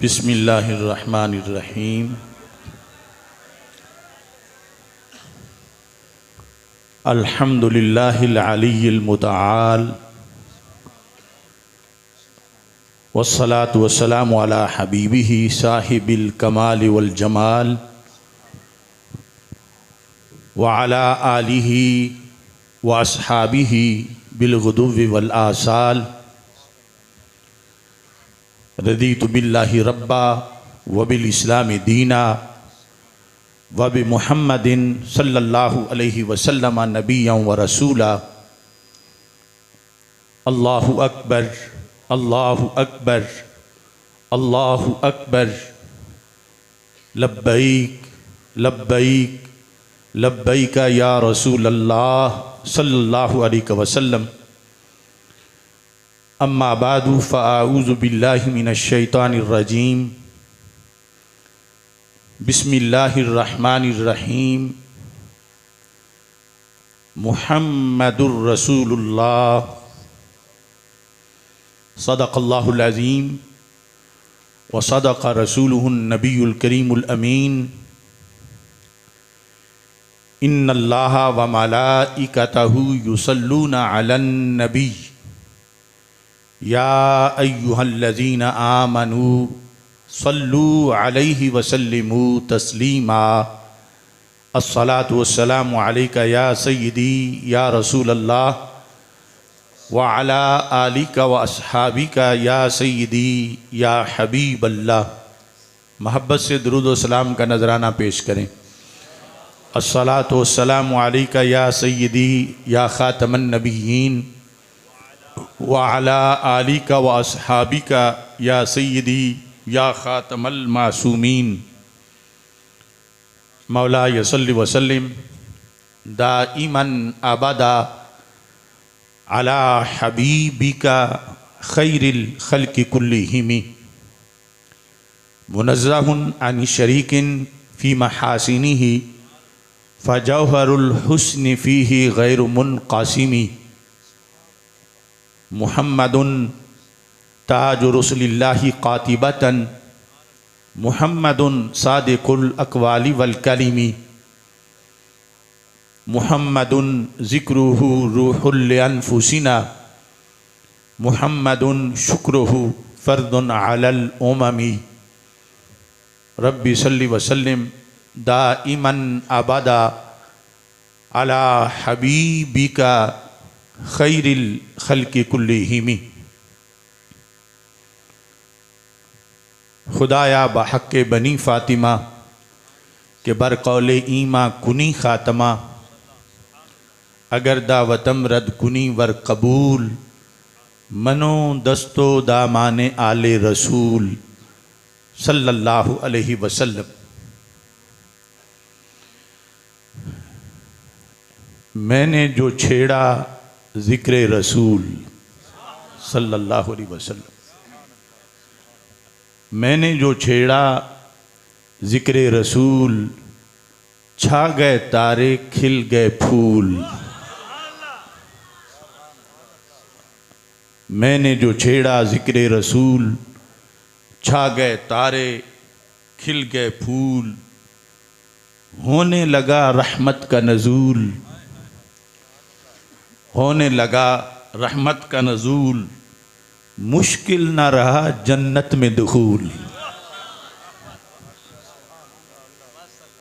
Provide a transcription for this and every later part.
बिस्मिल्लाहिर्रहमानिर्रहीम। अल्हम्दुलिल्लाहिल अलीय्यिल मुतआल वस्सलातु वस्सलामु अला हबीबिही साहिबिल कमाल वल जमाल व अला आलिही व अस्हाबिही बिल गुदुव्वि वल आसाल। रदीतु बिल्लाहि रब्बा व बिल इस्लामि दीना व बि मुहम्मदिन सल्लल्लाहु अलैहि वसल्लम नबिय्यन व रसूला। अल्लाहु अकबर, अल्लाहु अकबर, अल्लाहु अकबर। लब्बैक लब्बैक लब्बैक या रसूल अल्लाह सल्लल्लाहु अलैहि वसल्लम। अम्मा बादु फ़अऊज़ु बिल्लाहि मिनश शैतानिर रजीम। बिस्मिल्लाहिर रहमानिर रहीम। मुहम्मदुर रसूलुल्लाह सदक़ल्लाहुल अज़ीम व सदक़ रसूलुहुन नबियुल करीमुल अमीन। इन्नल्लाहा व मलाइकतहु युसल्लूना अलन नबी या अय्युहल्लज़ीना आमनू सल्लू अलैहि वसल्लिमू तस्लीमा। अस्सलातु वस्सलामु अलैका या सय्यदी या रसूल अल्लाह व अला आलिका व अस्हाबिका या सय्यदी या हबीब अल्लाह। महब्बत से दुरूद व सलाम का नजराना पेश करें। अस्सलातु वस्सलामु अलैका या सय्यदी या खातमन नबिय्यीन व अला आलिका व अस्हाबिका या सय्यदी या खातमल मासूमीन। मौला यसल्लि वसल्लिम दाइमन अबदा अला हबीबिका खैरिल खल्क़ि कुल्लिहिम। मुनज़्ज़हुन अन शरीकिन फ़ी महासिनिही फ़जौहरुल हुस्नि फ़ीही गैरु मुनक़सिमी। मुहम्मदुन ताजु रसूलिल्लाहि क़ातिबतन मुहम्मदुन सादिकुल अक़वालि वल कलिमी। मुहम्मदुन ज़िक्रुहु रूहुल अनफुसिना मुहम्मदुन शुक्रुहु फ़र्दुन अलल उममी। रब्बि सल्लि वसल्लिम दाइमन अबदा अला हबीबिका खैरिल खल्क़ि कुल्लिहिम। खुदाया बहक़ बनी फ़ातिमा के बरक़ौल ईमा कुनी ख़ातमा। अगर दावतम रद कुनी वर कबूल मनो दस्तो दामाने आले रसूल सल्लल्लाहु अलैहि वसल्लम। मैंने जो छेड़ा ज़िक्र रसूल सल्लल्लाहु अलैहि वसल्लम, मैंने जो छेड़ा ज़िक्र रसूल छा गए तारे खिल गए फूल। मैंने जो छेड़ा ज़िक्र रसूल छा गए तारे खिल गए फूल। होने लगा रहमत का नज़ूल, होने लगा रहमत का नज़ूल। मुश्किल न रहा जन्नत में दुखूल।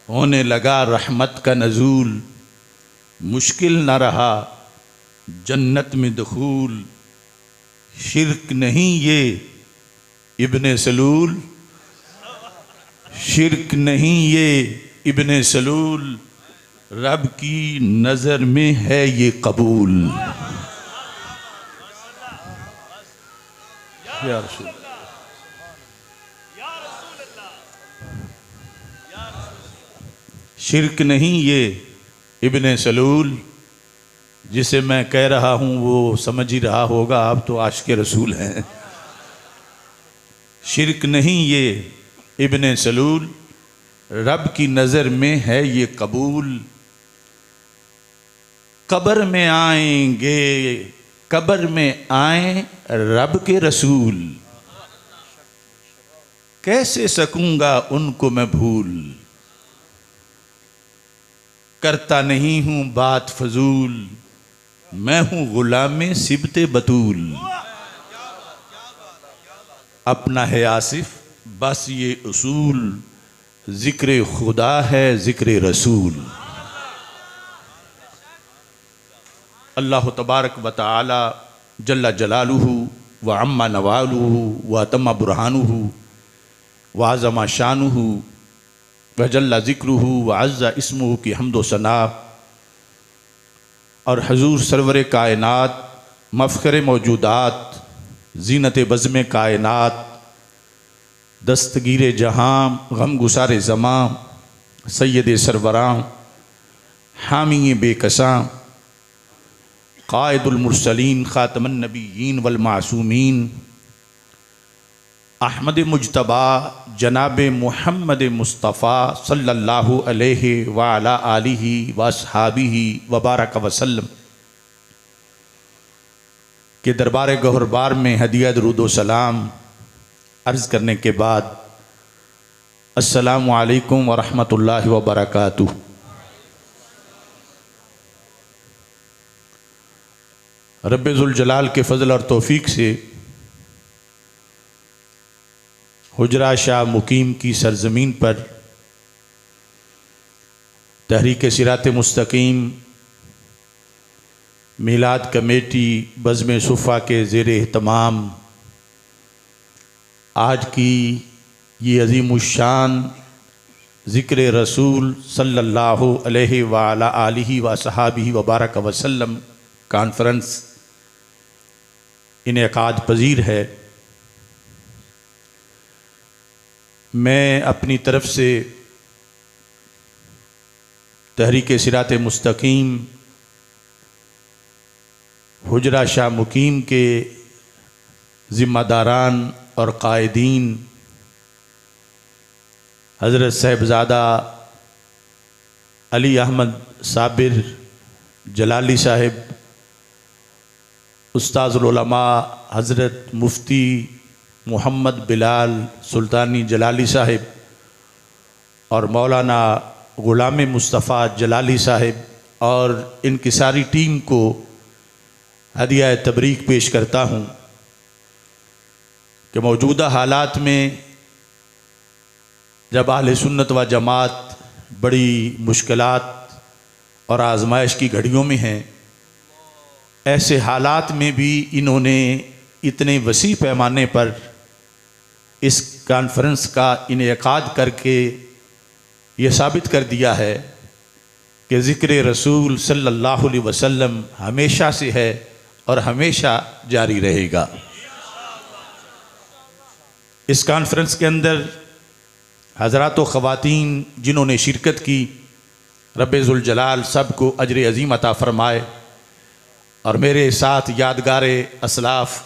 होने लगा रहमत का नज़ूल, मुश्किल न रहा जन्नत में दुखूल। शिर्क नहीं ये इब्ने सलूल, शिर्क नहीं ये इब्ने सलूल। रब की नज़र में है ये कबूल। या रसूल शिर्क नहीं ये इब्ने सलूल। जिसे मैं कह रहा हूँ वो समझ ही रहा होगा, आप तो आशिक़ रसूल हैं। शिर्क नहीं ये इब्ने सलूल, रब की नज़र में है ये कबूल। कब्र में आएंगे, कब्र में आए रब के रसूल। कैसे सकूंगा उनको मैं भूल, करता नहीं हूं बात फजूल, मैं हूं गुलामे सिबते बतूल। अपना है आसिफ बस ये उसूल, जिक्र खुदा है जिक्र रसूल। अल्लाह तबारक व तआला जल्ला जलालुहु व अम्मा नवालुहु व अतम्मा बुरहानुहु व आज़मा शानुहु व जल्ला ज़िक्रुहु व अज़्ज़ा इस्मुहु की हम्दो सना और हजूर सरवर कायनात मफ़ख़र मौजूदात ज़ीनत बज़्म कायनात दस्तगीर जहाँ गम गुसार ज़मां सैयद सरवरां हामी बेकसां क़ाइदुल मुरसलीन ख़ातमुन नबिय्यीन वल मासूमीन अहमद मुज्तबा जनाब मुहम्मद मुस्तफ़ा सल्लल्लाहु अलैहि व अला आलिहि व अस्हाबिहि व बारक वसल्लम के दरबार गौहरबार में हदिया दुरूद व सलाम अर्ज़ करने के बाद अस्सलामु अलैकुम व रहमतुल्लाहि व बरकातुहू। रब्बे ज़ुल जलाल के फ़ज़ल और तौफ़ीक़ से हुजरा शाह मुकीम की सरज़मीन पर तहरीक सिरात मुस्तकीम मिलाद कमेटी बज़्म सुफ़ा के ज़ेर एहतमाम आज की ये अज़ीमुश्शान ज़िक्र रसूल सल्लल्लाहु अलैहि व अला आलिहि व अस्हाबिहि व बारक वसल्लम कॉन्फ्रेंस इनेकाद पजीर है। मैं अपनी तरफ से तहरीक सिरात मुस्तकीम हुजरा शाह मुकीम के ज़िम्मेदारान और कायदीन हज़रत साहिबज़ादा अली अहमद साबिर जलाली साहिब, उस्ताज़ुल उलमा हज़रत मुफ्ती मोहम्मद बिलाल सुल्तानी जलाली साहिब और मौलाना ग़ुलाम मुस्तफ़ा जलाली साहिब और इनकी सारी टीम को हदिया तबरीक पेश करता हूँ कि मौजूदा हालात में जब अहले सुन्नत व जमात बड़ी मुश्किलात और आजमाइश की घड़ियों में हैं, ऐसे हालात में भी इन्होंने इतने वसी पैमाने पर इस कॉन्फ्रेंस का इनेकाद करके ये साबित कर दिया है कि ज़िक्र रसूल सल्लल्लाहु अलैहि वसल्लम हमेशा से है और हमेशा जारी रहेगा। इस कॉन्फ्रेंस के अंदर हज़रात व ख़वातीन जिन्होंने शिरकत की, रब्बे ज़ुल जलाल सब को अजर अज़ीम अता फ़रमाए। और मेरे साथ यादगार असलाफ़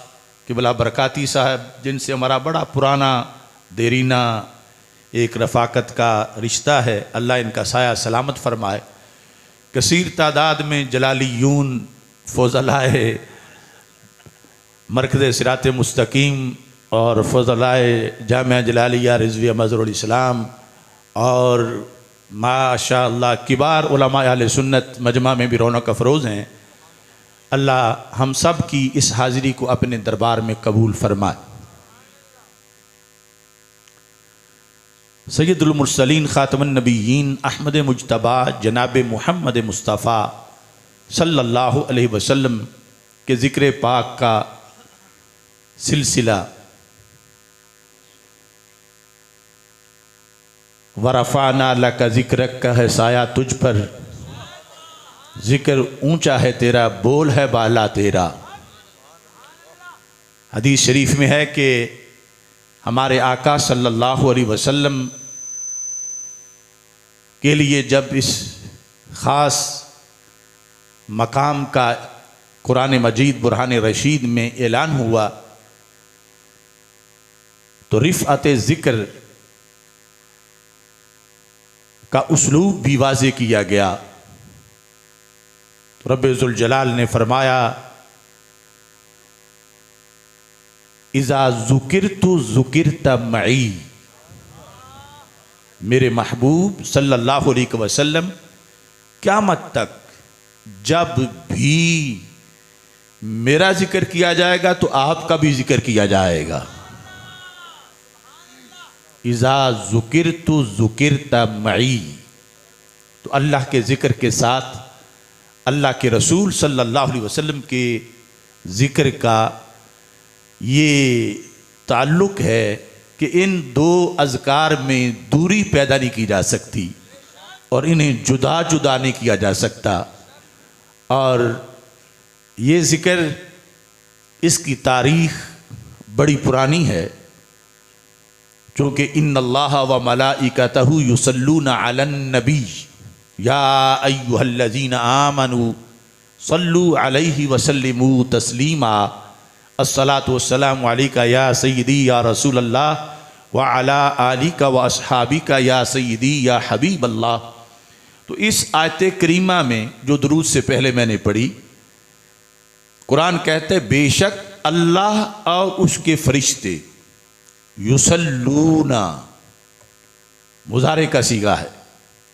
क़िबला बरकाती साहब, जिनसे हमारा बड़ा पुराना देरीना एक रफ़ाकत का रिश्ता है, अल्लाह इनका साया सलामत फ़रमाए। कसीर तादाद में जलालियून फ़ज़लाए मरकज़ सिरात मुस्तकीम और फ़ज़लाए जामिया जलालिया रिज़विया मज़हरुल इस्लाम और माशाअल्लाह किबार उलमा अहले सुन्नत मजमा में भी रौनक अफरोज़ हैं। अल्लाह हम सब की इस हाज़िरी को अपने दरबार में कबूल फरमाए। सैयदुल मुरसलीन ख़ातमुन नबिय्यीन अहमद मुज्तबा जनाब मुहम्मद मुस्तफ़ा सल्लल्लाहु अलैहि वसल्लम के ज़िक्र पाक का सिलसिला वरफ़ाना लका ज़िक्रक का है साया तुझ पर, ज़िक्र ऊंचा है तेरा, बोल है बाला तेरा। हदीस शरीफ में है कि हमारे आका सल्लल्लाहु अलैहि वसल्लम के लिए जब इस ख़ास मकाम का कुरान मजीद बुरहान रशीद में ऐलान हुआ तो रिफ़अत ज़िक्र का उसलूब भी वाज़े किया गया। रब्बे ज़ुल जलाल ने फरमाया, इज़ा ज़ुकिरतु ज़ुकिरत मई, मेरे महबूब सल्लल्लाहु अलैहि वसल्लम क़यामत तक जब भी मेरा जिक्र किया जाएगा तो आपका भी जिक्र किया जाएगा। इज़ा ज़ुकिरतु ज़ुकिरता मई, तो अल्लाह के ज़िक्र के साथ अल्लाह के रसूल सल्लल्लाहु अलैहि वसल्लम के ज़िक्र का ये ताल्लुक़ है कि इन दो अज़कार में दूरी पैदा नहीं की जा सकती और इन्हें जुदा जुदा नहीं किया जा सकता। और ये ज़िक्र, इसकी तारीख़ बड़ी पुरानी है, चूँकि इन्नल्लाह व मलाइकतहु युसल्लूना अलन नबी या अय्युहल्लज़ीना आमनू सल्लू अलैहि वसल्लिमू तस्लीमा अस्सलातु वस्सलामु अलैका या सय्यदी या रसूल अल्लाह व अला आलिका व अस्हाबिका या सय्यदी या हबीब अल्लाह। तो इस आयत करीमा में जो दुरूद से पहले मैंने पढ़ी, कुरान कहते बेशक अल्लाह और उसके फरिश्ते युसल्लूना, मुज़ारे का सीगा है,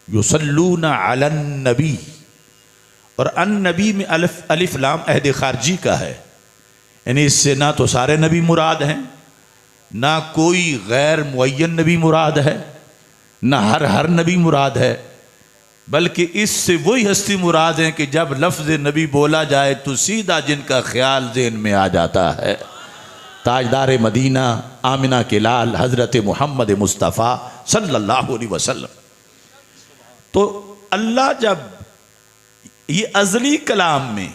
युसल्लूना अलन नबी, और अन नबी में अलिफ लाम अहद खारजी का है, यानी इससे ना तो सारे नबी मुराद हैं, ना कोई गैर मुअय्यन नबी मुराद है, ना हर नबी मुराद है, बल्कि इससे वही हस्ती मुराद है कि जब लफ्ज़ नबी बोला जाए तो सीधा जिनका ख्याल ज़हन में आ जाता है, ताजदार मदीना आमिना के लाल हज़रत मोहम्मद मुस्तफ़ा सल्लल्लाहु अलैहि वसल्लम। तो अल्लाह जब ये अज़ली कलाम में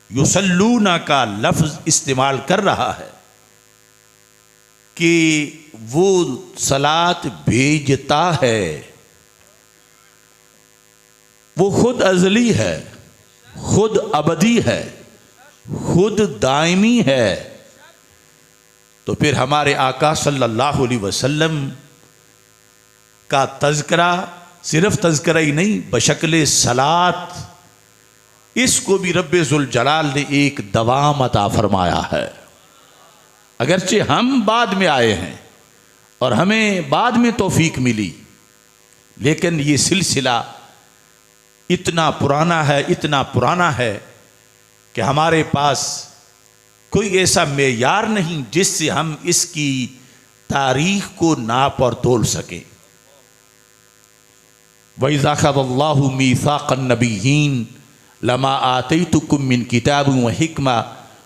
युसल्लूना का लफ्ज़ इस्तेमाल कर रहा है कि वो सलात भेजता है, वो खुद अज़ली है, खुद अबदी है, खुद दायमी है, तो फिर हमारे आका सल्लल्लाहु अलैहि वसल्लम का तज़किरा सिर्फ तज़किरा ही नहीं, बशक्ल सलात, इसको भी रब्बे ज़ुल जलाल ने एक दवाम अता फरमाया है। अगरचे हम बाद में आए हैं और हमें बाद में तौफीक मिली, लेकिन ये सिलसिला इतना पुराना है, इतना पुराना है कि हमारे पास कोई ऐसा मेयार नहीं जिससे हम इसकी तारीख को नाप और तोल सकें। वइज़ा अख़ज़ल्लाहु मीसाक़न नबिय्यीन लमा आतैतुकुम मिन किताबिन व हिक्मा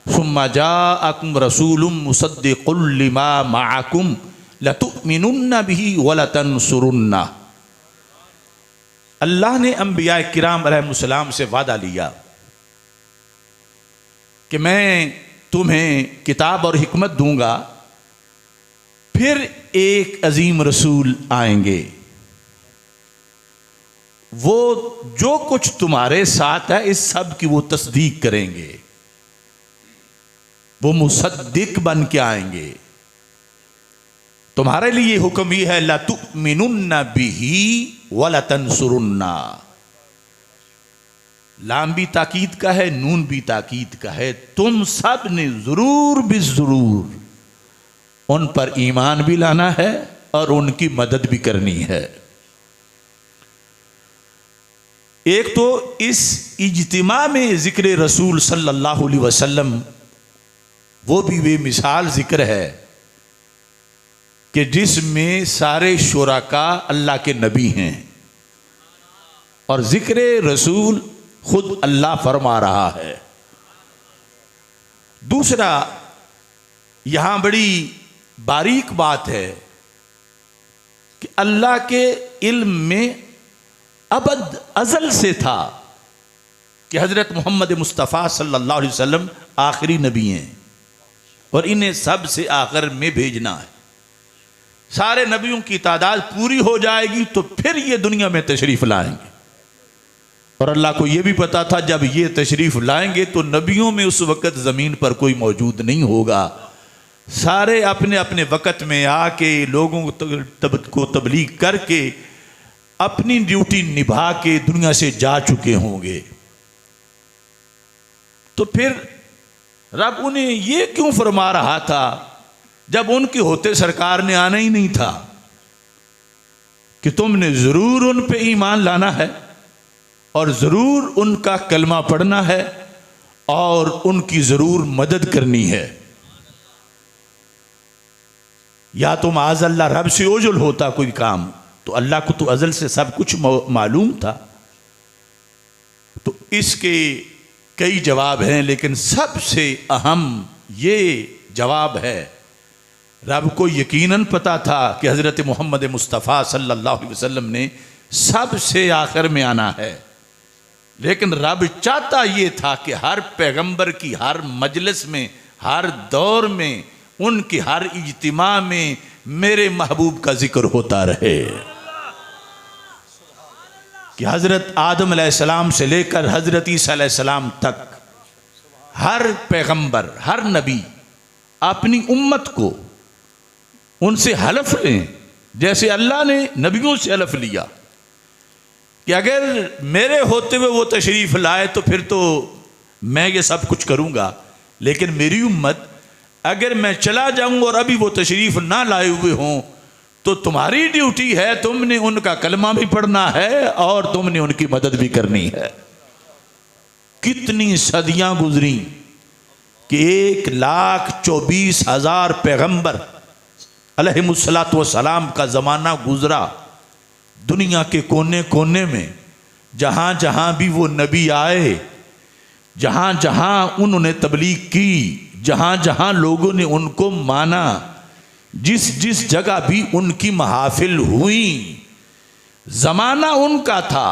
सुम्मा जाअकुम रसूलुम मुसद्दिक़ुल लिमा मअकुम लतुअमिनुन्न बिही व लतंसुरुन्ना। अल्लाह ने अंबिया किराम अलैहिमुस्सलाम से वादा लिया कि मैं तुम्हें किताब और हिकमत दूंगा, फिर एक अजीम रसूल आएंगे, वो जो कुछ तुम्हारे साथ है इस सब की वो तस्दीक करेंगे, वो मुसद्दिक बन के आएंगे। तुम्हारे लिए हुक्म यह है लतुअमिनुन्न बिही व लतंसुरुन्ना। लाम भी ताकीद का है, नून भी ताकीद का है, तुम सब ने जरूर भी जरूर उन पर ईमान भी लाना है और उनकी मदद भी करनी है। एक तो इस इज्तिमा में जिक्र रसूल सल्लल्लाहु अलैहि वसल्लम वो भी बेमिसाल जिक्र है कि जिसमें सारे शुराका अल्लाह के नबी हैं और जिक्र रसूल खुद अल्लाह फरमा रहा है। दूसरा, यहां बड़ी बारीक बात है कि अल्लाह के इल्म में अबद अजल से था कि हज़रत मोहम्मद मुस्तफ़ा सल्लल्लाहु अलैहि वसल्लम आखिरी नबी हैं और इन्हें सबसे आखिर में भेजना है। सारे नबियों की तादाद पूरी हो जाएगी तो फिर ये दुनिया में तशरीफ़ लाएंगे, और अल्लाह को ये भी पता था जब ये तशरीफ़ लाएंगे तो नबियों में उस वक़्त ज़मीन पर कोई मौजूद नहीं होगा। सारे अपने अपने वक़्त में आके लोगों को तबलीग करके अपनी ड्यूटी निभा के दुनिया से जा चुके होंगे। तो फिर रब उन्हें ये क्यों फरमा रहा था जब उनके होते सरकार ने आना ही नहीं था? कि तुमने ज़रूर उन पे ईमान लाना है और ज़रूर उनका कलमा पढ़ना है और उनकी ज़रूर मदद करनी है। या तो माज़अल्लाह रब से ओझल होता कोई काम, तो अल्लाह को तो अज़ल से सब कुछ मालूम था। तो इसके कई जवाब हैं, लेकिन सबसे अहम ये जवाब है, रब को यकीनन पता था कि हज़रत मोहम्मद मुस्तफ़ा सल्लल्लाहु अलैहि वसल्लम ने सबसे आखिर में आना है, लेकिन रब चाहता ये था कि हर पैगंबर की हर मजलिस में, हर दौर में, उनके हर इज्तिमा में मेरे महबूब का जिक्र होता रहे। कि हज़रत आदम अलैहिस्सलाम से लेकर हज़रत ईसा अलैहिस्सलाम तक हर पैगंबर, हर नबी अपनी उम्मत को उनसे हलफ लें, जैसे अल्लाह ने नबियों से हलफ लिया कि अगर मेरे होते हुए वो तशरीफ़ लाए तो फिर तो मैं ये सब कुछ करूँगा, लेकिन मेरी उम्मत अगर मैं चला जाऊँ और अभी वो तशरीफ़ ना लाए हुए हों तो तुम्हारी ड्यूटी है, तुमने उनका कलमा भी पढ़ना है और तुमने उनकी मदद भी करनी है। कितनी सदियाँ गुजरी कि 1,24,000 पैगंबर अलैहिमुस्सलातु वस्सलाम का ज़माना गुजरा। दुनिया के कोने कोने में जहाँ जहाँ भी वो नबी आए, जहाँ जहाँ उन्होंने तबलीग की, जहाँ जहाँ लोगों ने उनको माना, जिस जिस जगह भी उनकी महाफिल हुई, ज़माना उनका था,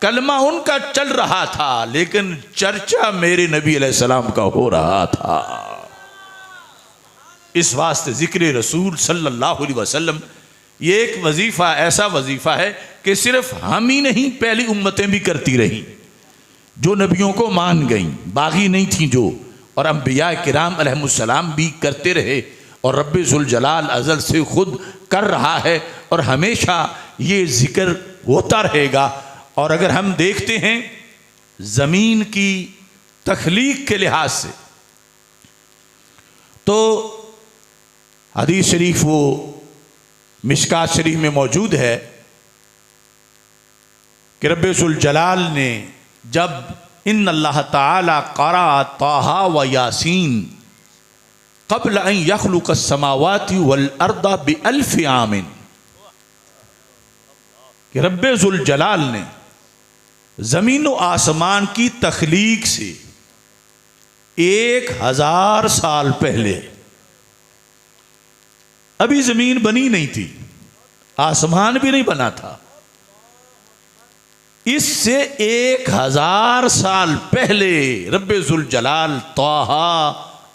कलमा उनका चल रहा था, लेकिन चर्चा मेरे नबी अलैहिस्सलाम का हो रहा था। इस वास्ते ज़िक्र रसूल सल्लल्लाहु अलैहि वसल्लम ये एक वजीफ़ा, ऐसा वजीफ़ा है कि सिर्फ हम ही नहीं, पहली उम्मतें भी करती रहीं जो नबियों को मान गईं, बागी नहीं थी जो, और अंबिया किराम अलैहिमुस्सलाम भी करते रहे, और रब्बे ज़ुल जलाल अज़ल से खुद कर रहा है और हमेशा ये ज़िक्र होता रहेगा। और अगर हम देखते हैं ज़मीन की तख्लीक के लिहाज से, तो हदीस शरीफ वो मिशकात शरीफ में मौजूद है कि रब्बे ज़ुल जलाल ने जब इन अल्लाह ताला क़रा ताहा व यासीन क़ब्ल अन यख़्लुक़ अस्समावाति वल अर्दा बिअल्फ़ि आमिन, कि रब्बे ज़ुल जलाल ने ज़मीन व आसमान की तख्लीक से 1000 साल पहले, अभी ज़मीन बनी नहीं थी, आसमान भी नहीं बना था, इससे 1000 साल पहले रब्बे ज़ुल जलाल ताहा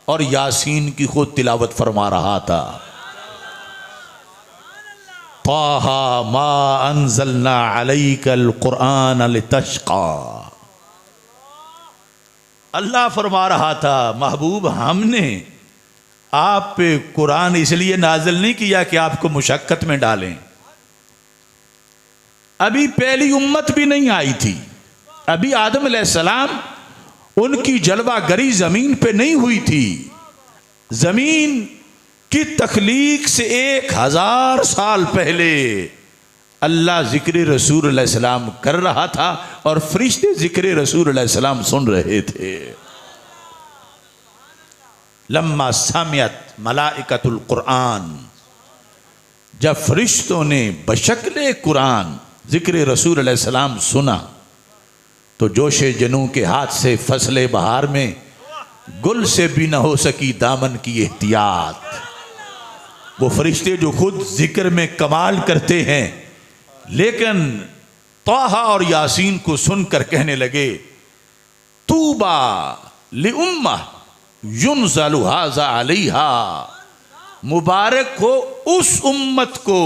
और यासीन की खुद तिलावत फरमा रहा था। ताहा मा अंज़लना अलैकल कुरआन लितश्क़ा, अल्लाह फरमा रहा था, महबूब हमने आप पे कुरान इसलिए नाजिल नहीं किया कि आपको मुशक्कत में डालें। अभी पहली उम्मत भी नहीं आई थी, अभी आदम अलैहिस्सलाम उनकी जलवागरी ज़मीन पे नहीं हुई थी। ज़मीन की तख्लीक से 1000 साल पहले अल्लाह ज़िक्र रसूल अलैहिस्सलाम कर रहा था और फरिश्ते ज़िक्र रसूल अलैहिस्सलाम सुन रहे थे। लम्मा सामियत मलाइकतुल कुरान, जब फरिश्तों ने बशक्ल कुरान ज़िक्र रसूल अलैहिस्सलाम सुना तो जोशे जनू के हाथ से फसले बहार में गुल से भी न हो सकी दामन की एहतियात। वो फरिश्ते जो खुद जिक्र में कमाल करते हैं, लेकिन ताहा और यासीन को सुनकर कहने लगे, तूबा लि उम्मा युनज़लु हाज़ा अलैहा, मुबारक हो उस उम्मत को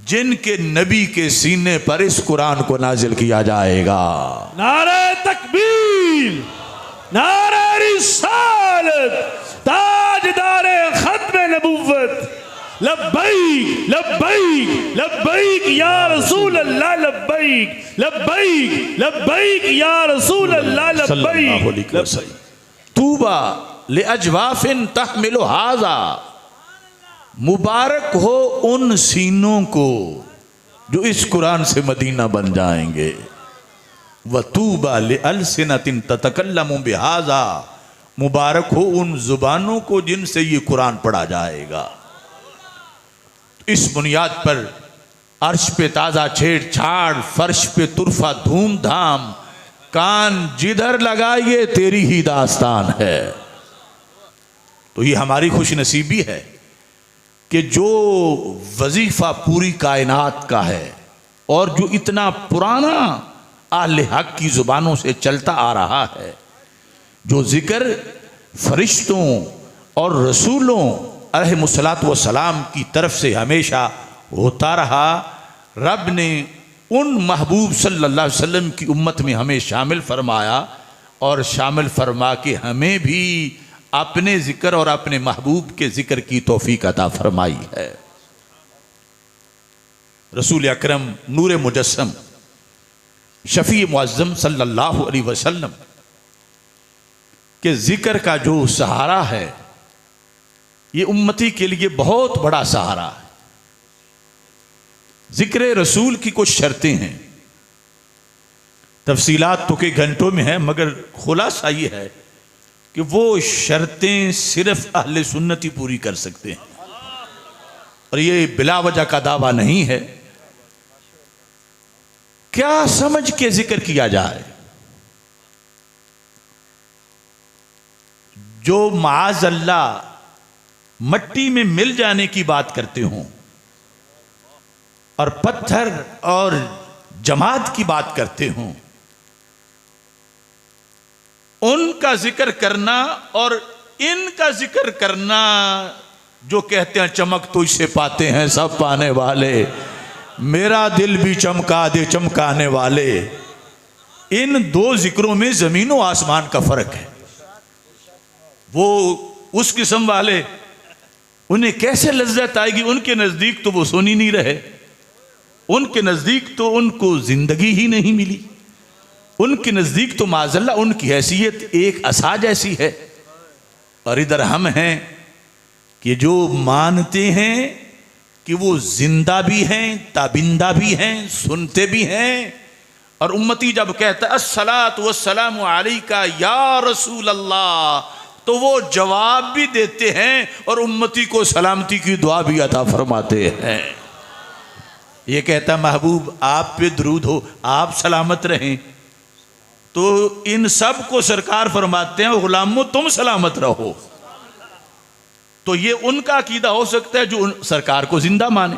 जिनके नबी के सीने पर इस कुरान को नाजिल किया जाएगा। नारे तकबीर, नारे रिसालत, ताजदारे खत्म नबुव्वत, लब्बैक लब्बैक लब्बैक या रसूल अल्लाह, लब्बैक लब्बैक लब्बैक या रसूल अल्लाह, लब्बैक। तूबा ले अजवाफिन तहमिलु हाजा, मुबारक हो उन सीनों को जो इस कुरान से मदीना बन जाएंगे। वतूबा लिअल्सिनतिन ततकल्लमु बिहाजा, मुबारक हो उन जुबानों को जिनसे ये कुरान पढ़ा जाएगा। इस बुनियाद पर अर्श पे ताज़ा छेड़छाड़, फर्श पे तुरफा धूमधाम, कान जिधर लगाइए तेरी ही दास्तान है। तो ये हमारी खुश नसीबी है कि जो वजीफा पूरी कायनात का है और जो इतना पुराना आले हक की जुबानों से चलता आ रहा है, जो जिक्र फरिश्तों और रसूलों अलैहिमुस्सलातु वस्सलाम की तरफ से हमेशा होता रहा, रब ने उन महबूब सल्लल्लाहु अलैहि वसल्लम की उम्मत में हमें शामिल फरमाया और शामिल फरमा के हमें भी अपने जिक्र और अपने महबूब के जिक्र की तौफीक अता फरमाई है। रसूल अकरम नूर मुजस्सम शफी मुअज़्ज़म सल्लल्लाहु अलैहि वसल्लम के जिक्र का जो सहारा है, ये उम्मती के लिए बहुत बड़ा सहारा है। जिक्र रसूल की कुछ शर्तें हैं, तफसीलात तो के घंटों में है, मगर खुलासा ये है कि वो शर्तें सिर्फ अहले सुन्नत ही पूरी कर सकते हैं और ये बिला वजह का दावा नहीं है। क्या समझ के जिक्र किया जाए? जो माज़ अल्लाह मट्टी में मिल जाने की बात करते हों और पत्थर और जमात की बात करते हों, उनका जिक्र करना और इनका जिक्र करना, जो कहते हैं चमक तो इसे पाते हैं सब पाने वाले, मेरा दिल भी चमका दे चमकाने वाले, इन दो जिक्रों में जमीन और आसमान का फर्क है। वो उस किस्म वाले, उन्हें कैसे लज्जत आएगी? उनके नजदीक तो वो सुन ही नहीं रहे, उनके नजदीक तो उनको जिंदगी ही नहीं मिली, उनके नजदीक तो माज़ल्लाह उनकी हैसियत एक असा जैसी है। और इधर हम हैं कि जो मानते हैं कि वो जिंदा भी हैं, ताबिंदा भी हैं, सुनते भी हैं। और उम्मती जब कहता है अस्सलातु वस्सलामु अलैका या रसूल अल्लाह, तो वो जवाब भी देते हैं और उम्मती को सलामती की दुआ भी अता फरमाते हैं। ये कहता महबूब आप पे दरूद हो, आप सलामत रहें, तो इन सब को सरकार फरमाते हैं गुलामो तुम सलामत रहो। तो ये उनका अकीदा हो सकता है जो सरकार को जिंदा माने।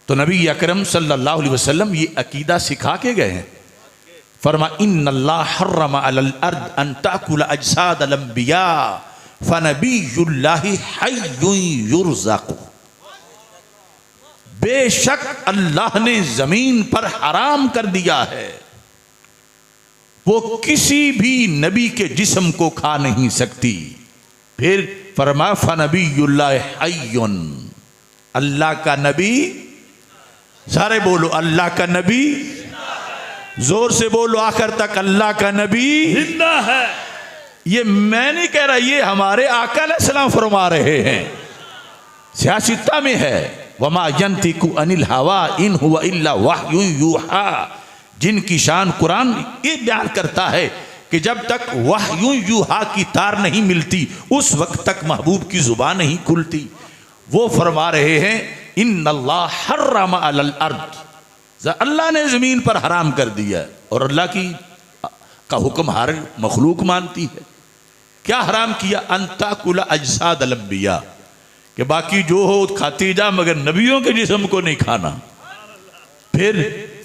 तो नबी अकरम सल्लल्लाहु अलैहि वसल्लम ये अकीदा सिखा के गए हैं। फरमा इन्नल्लाह हर्रम अलल अर्द अन ताकुल अजसाद अल अंबिया फनबियुल्लाहि हय्युन युरज़क़ु, बेशक अल्लाह ने जमीन पर हराम कर दिया है, वो किसी भी नबी के जिस्म को खा नहीं सकती। फिर फरमा फनबियुल्लाहि हय्युन, अल्लाह का नबी, सारे बोलो अल्लाह का नबी, जोर से बोलो आखिर तक अल्लाह का नबी जिंदा है। ये मैं नहीं कह रहा, ये हमारे आका अलैहिस्सलाम फरमा रहे हैं, सियासता में है। वमा यंतिकु अनिल हवा इन हुवा इल्ला वह्युन यूहा, जिनकी शान कुरान ये बयान करता है कि जब तक वह्युन यूहा की तार नहीं मिलती उस वक्त तक महबूब की जुबान नहीं खुलती। वो फरमा रहे हैं इन्नल्लाह हर्रम अलल अर्द, अल्लाह ने जमीन पर हराम कर दिया है। और अल्लाह की का हुक्म हर मखलूक मानती है। क्या हराम किया? अंताकुला अजसाद अल अंबिया, कि बाकी जो हो खाती जा मगर नबियों के जिस्म को नहीं खाना। फिर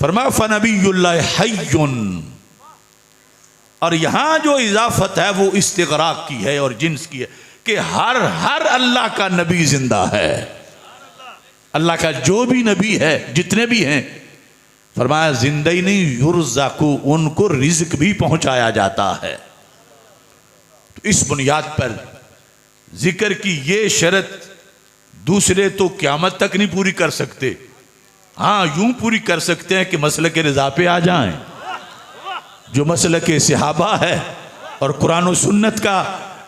फरमा फनबियुल्लाहि हय्युन, और यहां जो इजाफत है वो इस्तिगराक की है और जिन्स की है कि हर अल्लाह का नबी जिंदा है। अल्लाह का जो भी नबी है, जितने भी हैं, फरमाया जिंदा ही नहीं युरज़क़ु, उनको रिज़्क़ भी पहुंचाया जाता है। तो इस बुनियाद पर जिक्र की ये शर्त दूसरे तो क़यामत तक नहीं पूरी कर सकते। हाँ, यूं पूरी कर सकते हैं कि मसलक रिज़ा पे आ जाएं, जो मसलक सहाबा है और कुरान और सुन्नत का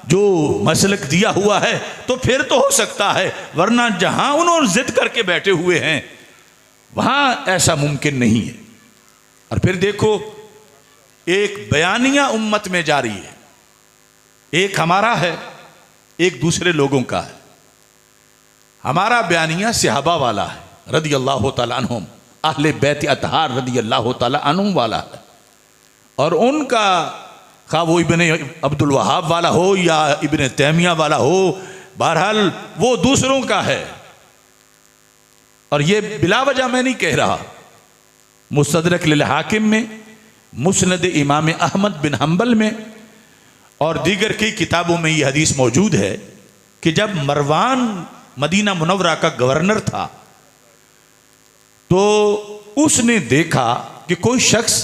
जो मसलक दिया हुआ है, तो फिर तो हो सकता है। वरना जहां उन्होंने जिद करके बैठे हुए हैं वहां ऐसा मुमकिन नहीं है। और फिर देखो, एक बयानिया उम्मत में जारी है, एक हमारा है, एक दूसरे लोगों का है। हमारा बयानिया सहाबा वाला है रदी अल्लाह तआला अन्हुम, अहले बैत अतहार रदी अल्लाह तआला अन्हुम वाला है, और उनका खा वो इब्ने अब्दुल वहाब वाला हो या इब्ने तैमिया वाला हो, बहरहाल वो दूसरों का है। और ये बिला वजह मैं नहीं कह रहा। मुस्तदरक लिल हाकिम में, मुस्नद इमाम अहमद बिन हम्बल में और दीगर कई किताबों में ये हदीस मौजूद है कि जब मरवान मदीना मुनव्वरा का गवर्नर था तो उसने देखा कि कोई शख्स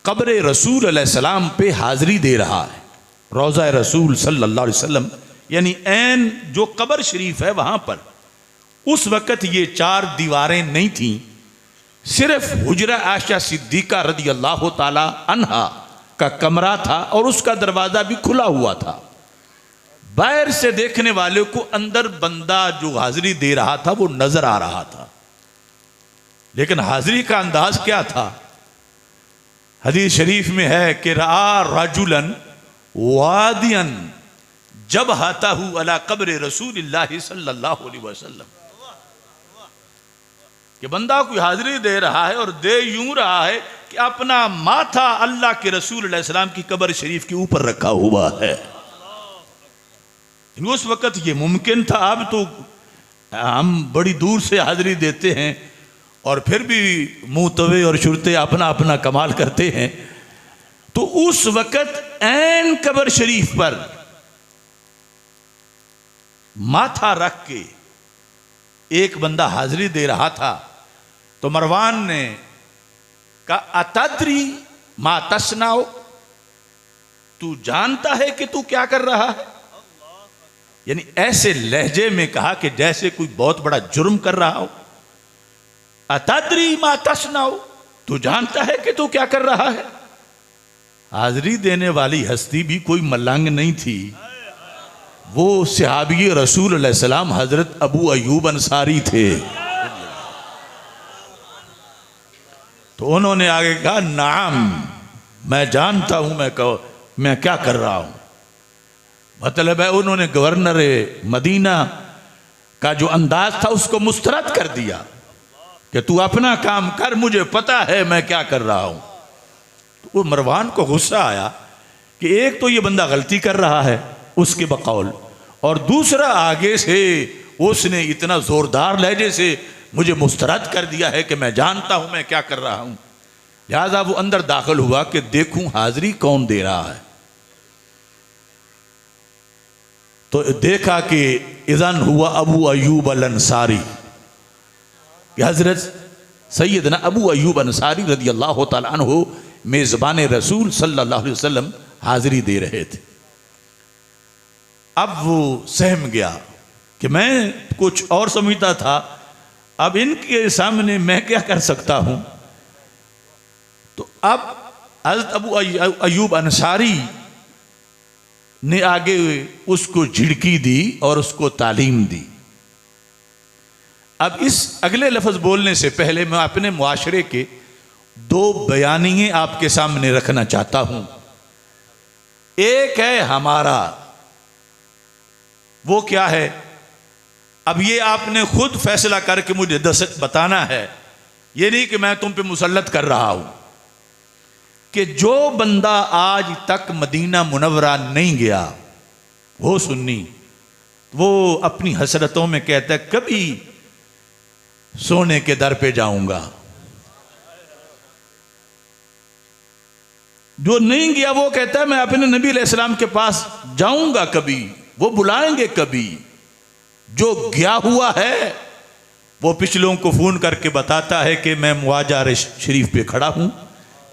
कब्र रसूल अलैहिस्सलाम पे हाजिरी दे रहा है, रोज़ा रसूल सल्लल्लाहु अलैहि वसल्लम, यानी ऐन जो कब्र शरीफ है वहां पर। उस वक़्त ये 4 दीवारें नहीं थीं, सिर्फ हुजरा आयशा सिद्दीका रदी अल्लाह ताला अन्हा का कमरा था और उसका दरवाज़ा भी खुला हुआ था। बाहर से देखने वाले को अंदर बंदा जो हाजिरी दे रहा था वो नजर आ रहा था, लेकिन हाजिरी का अंदाज क्या था? हदीस शरीफ में है कि रा राजुलन वादियन जब हाताहु अला कब्र रसूलिल्लाह सल्लल्लाहु अलैहि वसल्लम, कि बंदा कोई हाजिरी दे रहा है और दे यूं रहा है कि अपना माथा अल्लाह के रसूल अलैहि सलाम की कब्र शरीफ के ऊपर रखा हुआ है। उस वक़्त ये मुमकिन था। अब तो हम बड़ी दूर से हाजिरी देते हैं और फिर भी मुंह तवे और शुरते अपना अपना कमाल करते हैं। तो उस वक़्त ऐन कब्र शरीफ पर माथा रख के एक बंदा हाजिरी दे रहा था, तो मरवान ने कहा अतद्री मा तस्नाओ, तू जानता है कि तू क्या कर रहा है? यानी ऐसे लहजे में कहा कि जैसे कोई बहुत बड़ा जुर्म कर रहा हो। अतद्री मा तस्नाओ, तू जानता है कि तू क्या कर रहा है? हाजिरी देने वाली हस्ती भी कोई मलंग नहीं थी, वो सहाबी रसूल अलैहि सलाम हजरत अबू अयूब अंसारी थे। तो उन्होंने आगे कहा नाम, मैं जानता हूं मैं क्या कर रहा हूं। मतलब है उन्होंने गवर्नर मदीना का जो अंदाज था उसको मुस्तरद कर दिया कि तू अपना काम कर, मुझे पता है मैं क्या कर रहा हूं। तो वो मरवान को गुस्सा आया कि एक तो ये बंदा गलती कर रहा है उसके बकौल, और दूसरा आगे से उसने इतना जोरदार लहजे से मुझे मुस्तरद कर दिया है कि मैं जानता हूं मैं क्या कर रहा हूं। लिहाजा वो अंदर दाखिल हुआ कि देखूं हाजिरी कौन दे रहा है। तो देखा कि इज़न हुआ अबू अयूब अल अंसारी, कि हजरत सैयदना अबू अयूब अंसारी रदी अल्लाह तआला अन्हु मेज़बान रसूल सल्लल्लाहु अलैहि वसल्लम हाजिरी दे रहे थे। अब वो सहम गया कि मैं कुछ और समझता था, अब इनके सामने मैं क्या कर सकता हूं। तो अब हज़रत अबू अयूब अंसारी ने आगे उसको झिड़की दी और उसको तालीम दी। अब इस अगले लफ्ज़ बोलने से पहले मैं अपने मुआशरे के 2 बयानिए आपके सामने रखना चाहता हूं। एक है हमारा, वो क्या है? अब ये आपने खुद फैसला करके मुझे बताना है, ये नहीं कि मैं तुम पे मुसल्लत कर रहा हूं। कि जो बंदा आज तक मदीना मुनव्वरा नहीं गया, वो सुन्नी, वो अपनी हसरतों में कहता है कभी सोने के दर पे जाऊंगा। जो नहीं गया वो कहता है मैं अपने नबी अलैहिस्सलाम के पास जाऊंगा कभी, वो बुलाएंगे कभी। जो गया हुआ है वो पिछलों को फोन करके बताता है कि मैं मुआजार शरीफ पे खड़ा हूं,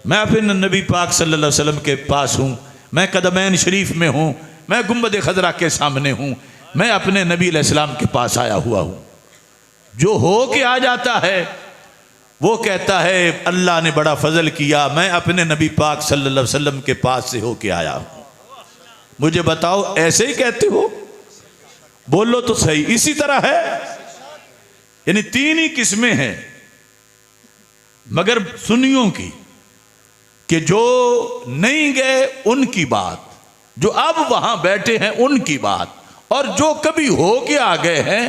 मैं अपने नबी पाक सल्लल्लाहु अलैहि वसल्लम के पास हूं, मैं कदमैन शरीफ में हूं, मैं गुंबद खजरा के सामने हूं, मैं अपने नबी अलैहिस्सलाम के पास आया हुआ हूं। जो हो के आ जाता है वो कहता है अल्लाह ने बड़ा फजल किया, मैं अपने नबी पाक सल्लल्लाहु अलैहि वसल्लम के पास से होके आया हूं। मुझे बताओ ऐसे ही कहते हो? बोलो तो सही। इसी तरह है, यानी 3 ही किस्में हैं। मगर सुन्नियों की, कि जो नहीं गए उनकी बात, जो अब वहां बैठे हैं उनकी बात, और जो कभी हो के आ गए हैं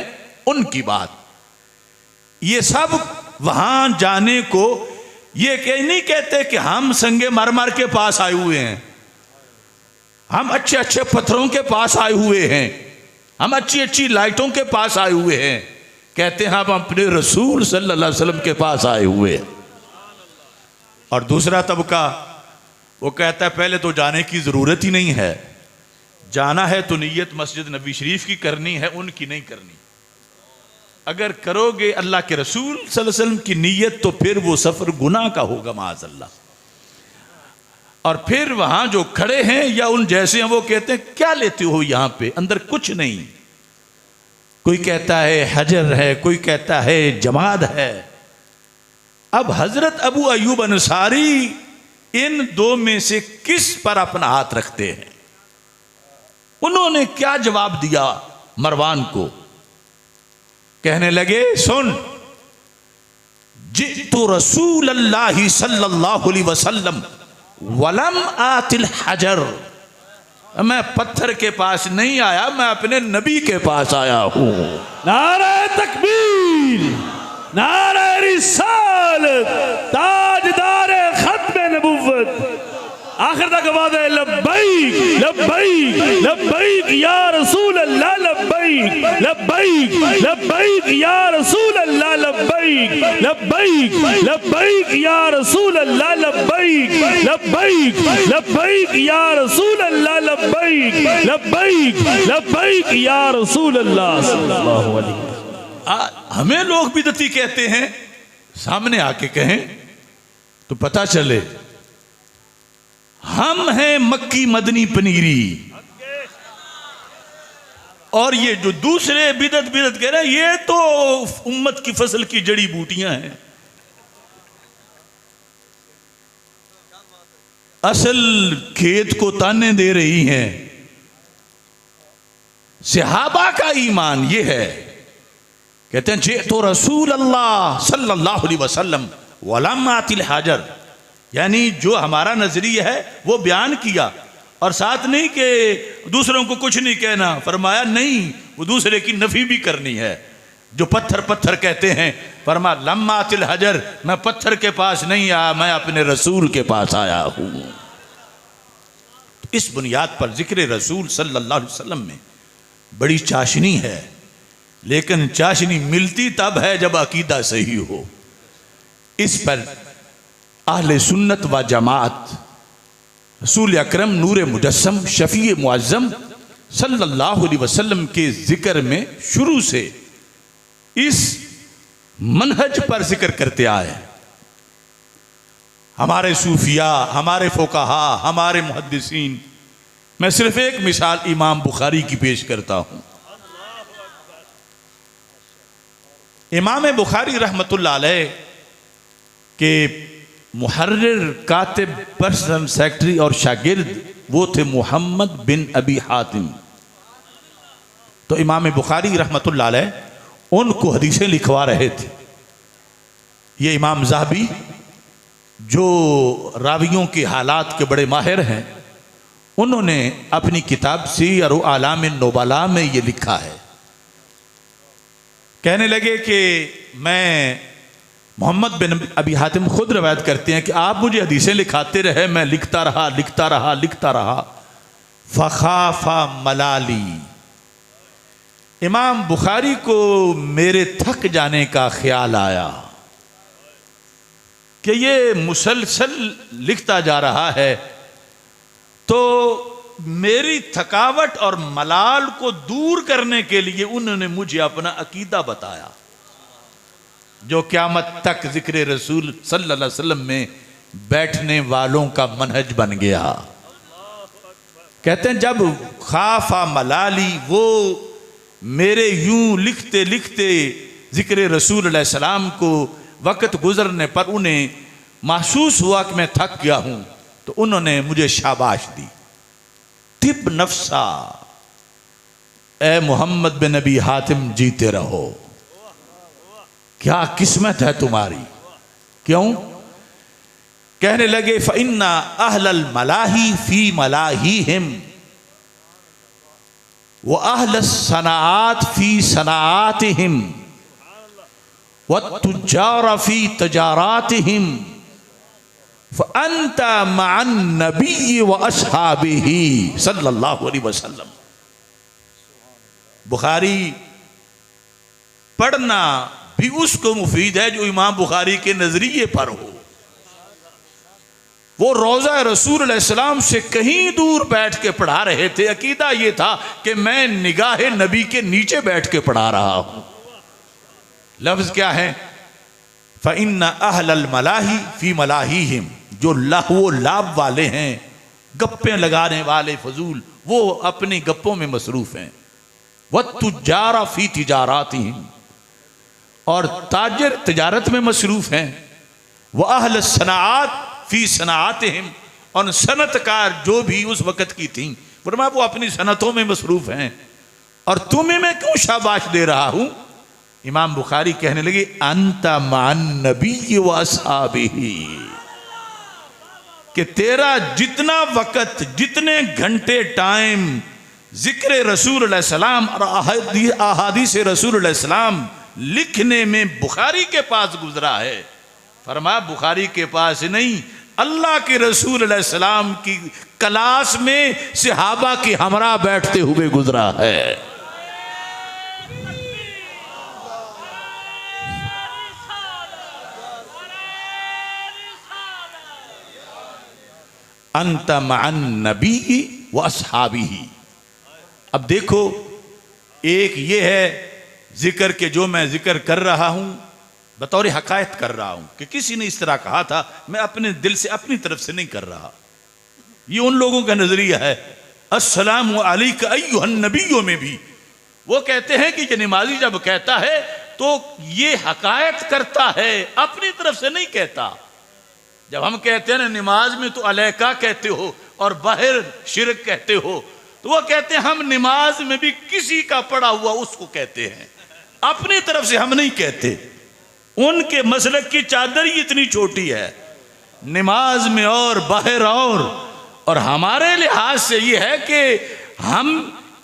उनकी बात। ये सब वहां जाने को ये नहीं कहते कि हम संगे मरमर के पास आए हुए हैं, हम अच्छे अच्छे पत्थरों के पास आए हुए हैं, हम अच्छी अच्छी लाइटों के पास आए हुए हैं। कहते हैं हम अपने रसूल सल्लल्लाहु अलैहि वसल्लम के पास आए हुए हैं। और दूसरा तबका वो कहता है पहले तो जाने की ज़रूरत ही नहीं है, जाना है तो नीयत मस्जिद नबी शरीफ की करनी है, उनकी नहीं करनी। अगर करोगे अल्लाह के रसूल सल्लल्लाहु अलैहि वसल्लम की नीयत तो फिर वो सफ़र गुनाह का होगा माज़अल्लाह। और फिर वहां जो खड़े हैं या उन जैसे हैं वो कहते हैं क्या लेते हो यहां पे, अंदर कुछ नहीं। कोई कहता है हजर है, कोई कहता है जमाद है। अब हजरत अबू अयूब अंसारी इन दो में से किस पर अपना हाथ रखते हैं? उन्होंने क्या जवाब दिया मरवान को? कहने लगे सुन, जितु रसूल अल्लाह सल्लल्लाहु अलैहि वसल्लम वलम आतिल हजर, मैं पत्थर के पास नहीं आया, मैं अपने नबी के पास आया हूं। नारे तकबीर, नारे रिसालत, ताजदारे खत्म नबुव्वत। आखिर तक आवाज़ है लब्बैक लब्बैक लब्बैक या रसूल अल्लाह, लब्बैक लब्बैक लब्बैक या रसूल अल्लाह, लब्बैक लब्बैक लब्बैक या रसूल अल्लाह, लब्बैक लब्बैक लब्बैक या रसूल अल्लाह, लब्बैक लब्बैक लब्बैक या रसूल अल्लाह सल्लल्लाहु अलैहि वसल्लम। हमें लोग बिदती कहते हैं, सामने आके कहें तो पता चले हम हैं मक्की मदनी पनीरी। और ये जो दूसरे बिदत कह रहे हैं ये तो उम्मत की फसल की जड़ी बूटियां हैं। असल खेत को ताने दे रही हैं। सहाबा का ईमान ये है, कहते हैं जे तो रसूल अल्लाह सल्लल्लाहु अलैहि वसल्लम वलम आतिल हाजर, यानी जो हमारा नजरिया है वो बयान किया, और साथ नहीं कि दूसरों को कुछ नहीं कहना। फरमाया नहीं, वो दूसरे की नफी भी करनी है। जो पत्थर पत्थर कहते हैं, फरमा लम्मातिल हजर, मैं पत्थर के पास नहीं आया, मैं अपने रसूल के पास आया हूं। तो इस बुनियाद पर जिक्र रसूल सल्लल्लाहु अलैहि वसल्लम में बड़ी चाशनी है, लेकिन चाशनी मिलती तब है जब अकीदा सही हो। इस पर अहले सुन्नत व जमात रसूल अकरम नूर मुजस्सम शफी मुअज्जम सल्लल्लाहु अलैहि वसल्लम के जिक्र में शुरू से इस मनहज पर जिक्र करते आए। हमारे सूफिया, हमारे फुकहा, हमारे मुहद्दिसीन, मैं सिर्फ एक मिसाल इमाम बुखारी की पेश करता हूं। इमाम बुखारी रहमतुल्लाह अलैह के मुहर्रिर, कातिब, पर्सनल सेक्रेटरी और शागिर्द वो थे मोहम्मद बिन अबी हातिम। तो इमाम बुखारी रहमतुल्लाह अलैह उनको हदीसें लिखवा रहे थे। ये इमाम ज़हाबी जो रावियों के हालात के बड़े माहिर हैं, उन्होंने अपनी किताब सीयर आलाम नुबला में ये लिखा है। कहने लगे कि मैं, मोहम्मद बिन अबी हातिम खुद रवायत करते हैं कि आप मुझे हदीसें लिखाते रहे, मैं लिखता रहा लिखता रहा लिखता रहा। फ़ख़ाफ़ा मलाली, इमाम बुखारी को मेरे थक जाने का ख्याल आया कि ये मुसलसल लिखता जा रहा है, तो मेरी थकावट और मलाल को दूर करने के लिए उन्होंने मुझे अपना अकीदा बताया, जो क़यामत तक जिक्र रसूल सल्लल्लाहु अलैहि वसल्लम में बैठने वालों का मनहज बन गया। कहते हैं जब खाफा मलाली, वो मेरे यूं लिखते लिखते जिक्र रसूल अलैहि सलाम को वक़्त गुजरने पर उन्हें महसूस हुआ कि मैं थक गया हूं, तो उन्होंने मुझे शाबाश दी। तिब नफ्सा, ए मोहम्मद बिन नबी हातिम जीते रहो, क्या किस्मत है तुम्हारी। क्यों? कहने लगे फ़इन्ना अहलल मलाही फ़ी मलाहीहिम व अहलस सनाआत फ़ी सनाआतिहिम व तुज्जार फ़ी तजारातिहिम फ़अन्त मअन नबी व अस्हाबिही सल्लल्लाहु अलैहि वसल्लम। बुखारी पढ़ना भी उसको मुफीद है जो इमाम बुखारी के नजरिए पर हो। वो रोज़ा रसूल अलैहिस्सलाम से कहीं दूर बैठ के पढ़ा रहे थे। अकीदा ये था कि मैं निगाह नबी के नीचे बैठ के पढ़ा रहा हूं। लफ्ज क्या है? फ़इन्ना अहलल मलाही फ़ी मलाहीहिम, जो लहवो लाभ वाले हैं, गप्पे लगाने वाले फजूल, वो अपनी गप्पों में मसरूफ हैं। वत्तुज्जारा फ़ी तिजारातिहिम, और ताजर तिजारत में मसरूफ हैं। वह अहल सनाआत फ़ी सनाआतिहिम, और सनतकार जो भी उस वक़्त की थी, फरमाया वो अपनी सनतों में मसरूफ हैं। और तुम्हें मैं क्यों शाबाश दे रहा हूं? इमाम बुखारी कहने लगे अंता मान नबी व अस्हाबिही, कि तेरा जितना वक़्त, जितने घंटे टाइम जिक्र रसूल अलैहि सलाम और अहादीस रसूल अलैहि सलाम लिखने में बुखारी के पास गुजरा है, फरमाया बुखारी के पास नहीं, अल्लाह के रसूल अलैहि सलाम की क्लास में सहाबा के हमरा बैठते हुए गुजरा है। अंत मअन नबी व अस्हाबिही। अब देखो, एक ये है जिक्र के जो मैं जिक्र कर रहा हूं बतौर हकायत कर रहा हूं कि किसी ने इस तरह कहा था, मैं अपने दिल से अपनी तरफ से नहीं कर रहा। ये उन लोगों का नजरिया है। अस्सलामु अलैका अय्युहन नबियों में भी वो कहते हैं कि ये नमाजी जब कहता है तो ये हकायत करता है, अपनी तरफ से नहीं कहता। जब हम कहते हैं ना नमाज में तो अलैका कहते हो और बाहर शिरक कहते हो, तो वो कहते हैं हम नमाज में भी किसी का पढ़ा हुआ उसको कहते हैं, अपनी तरफ से हम नहीं कहते। उनके मसलक की चादर ही इतनी छोटी है, नमाज में और बाहर और हमारे लिहाज से ये है कि हम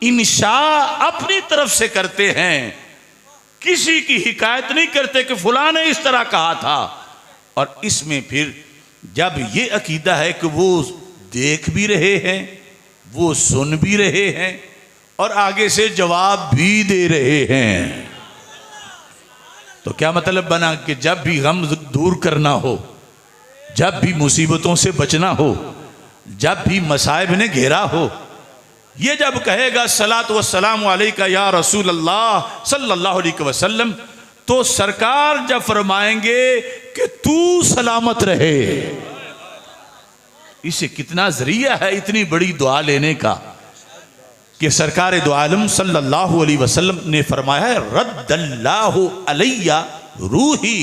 इंशा अपनी तरफ से करते हैं, किसी की हिकायत नहीं करते कि फलां ने इस तरह कहा था। और इसमें फिर जब ये अकीदा है कि वो देख भी रहे हैं, वो सुन भी रहे हैं और आगे से जवाब भी दे रहे हैं, तो क्या मतलब बना कि जब भी गम दूर करना हो, जब भी मुसीबतों से बचना हो, जब भी मसाइब ने घेरा हो, ये जब कहेगा सलात व सलाम अलैका या रसूल अल्लाह सल्लल्लाहु अलैहि वसल्लम, तो सरकार जब फरमाएंगे कि तू सलामत रहे, इसे कितना जरिया है इतनी बड़ी दुआ लेने का कि सरकार दो आलम सल्लल्लाहु अलैहि वसल्लम ने फरमाया है रद्दल्लाहु अलैया रूही।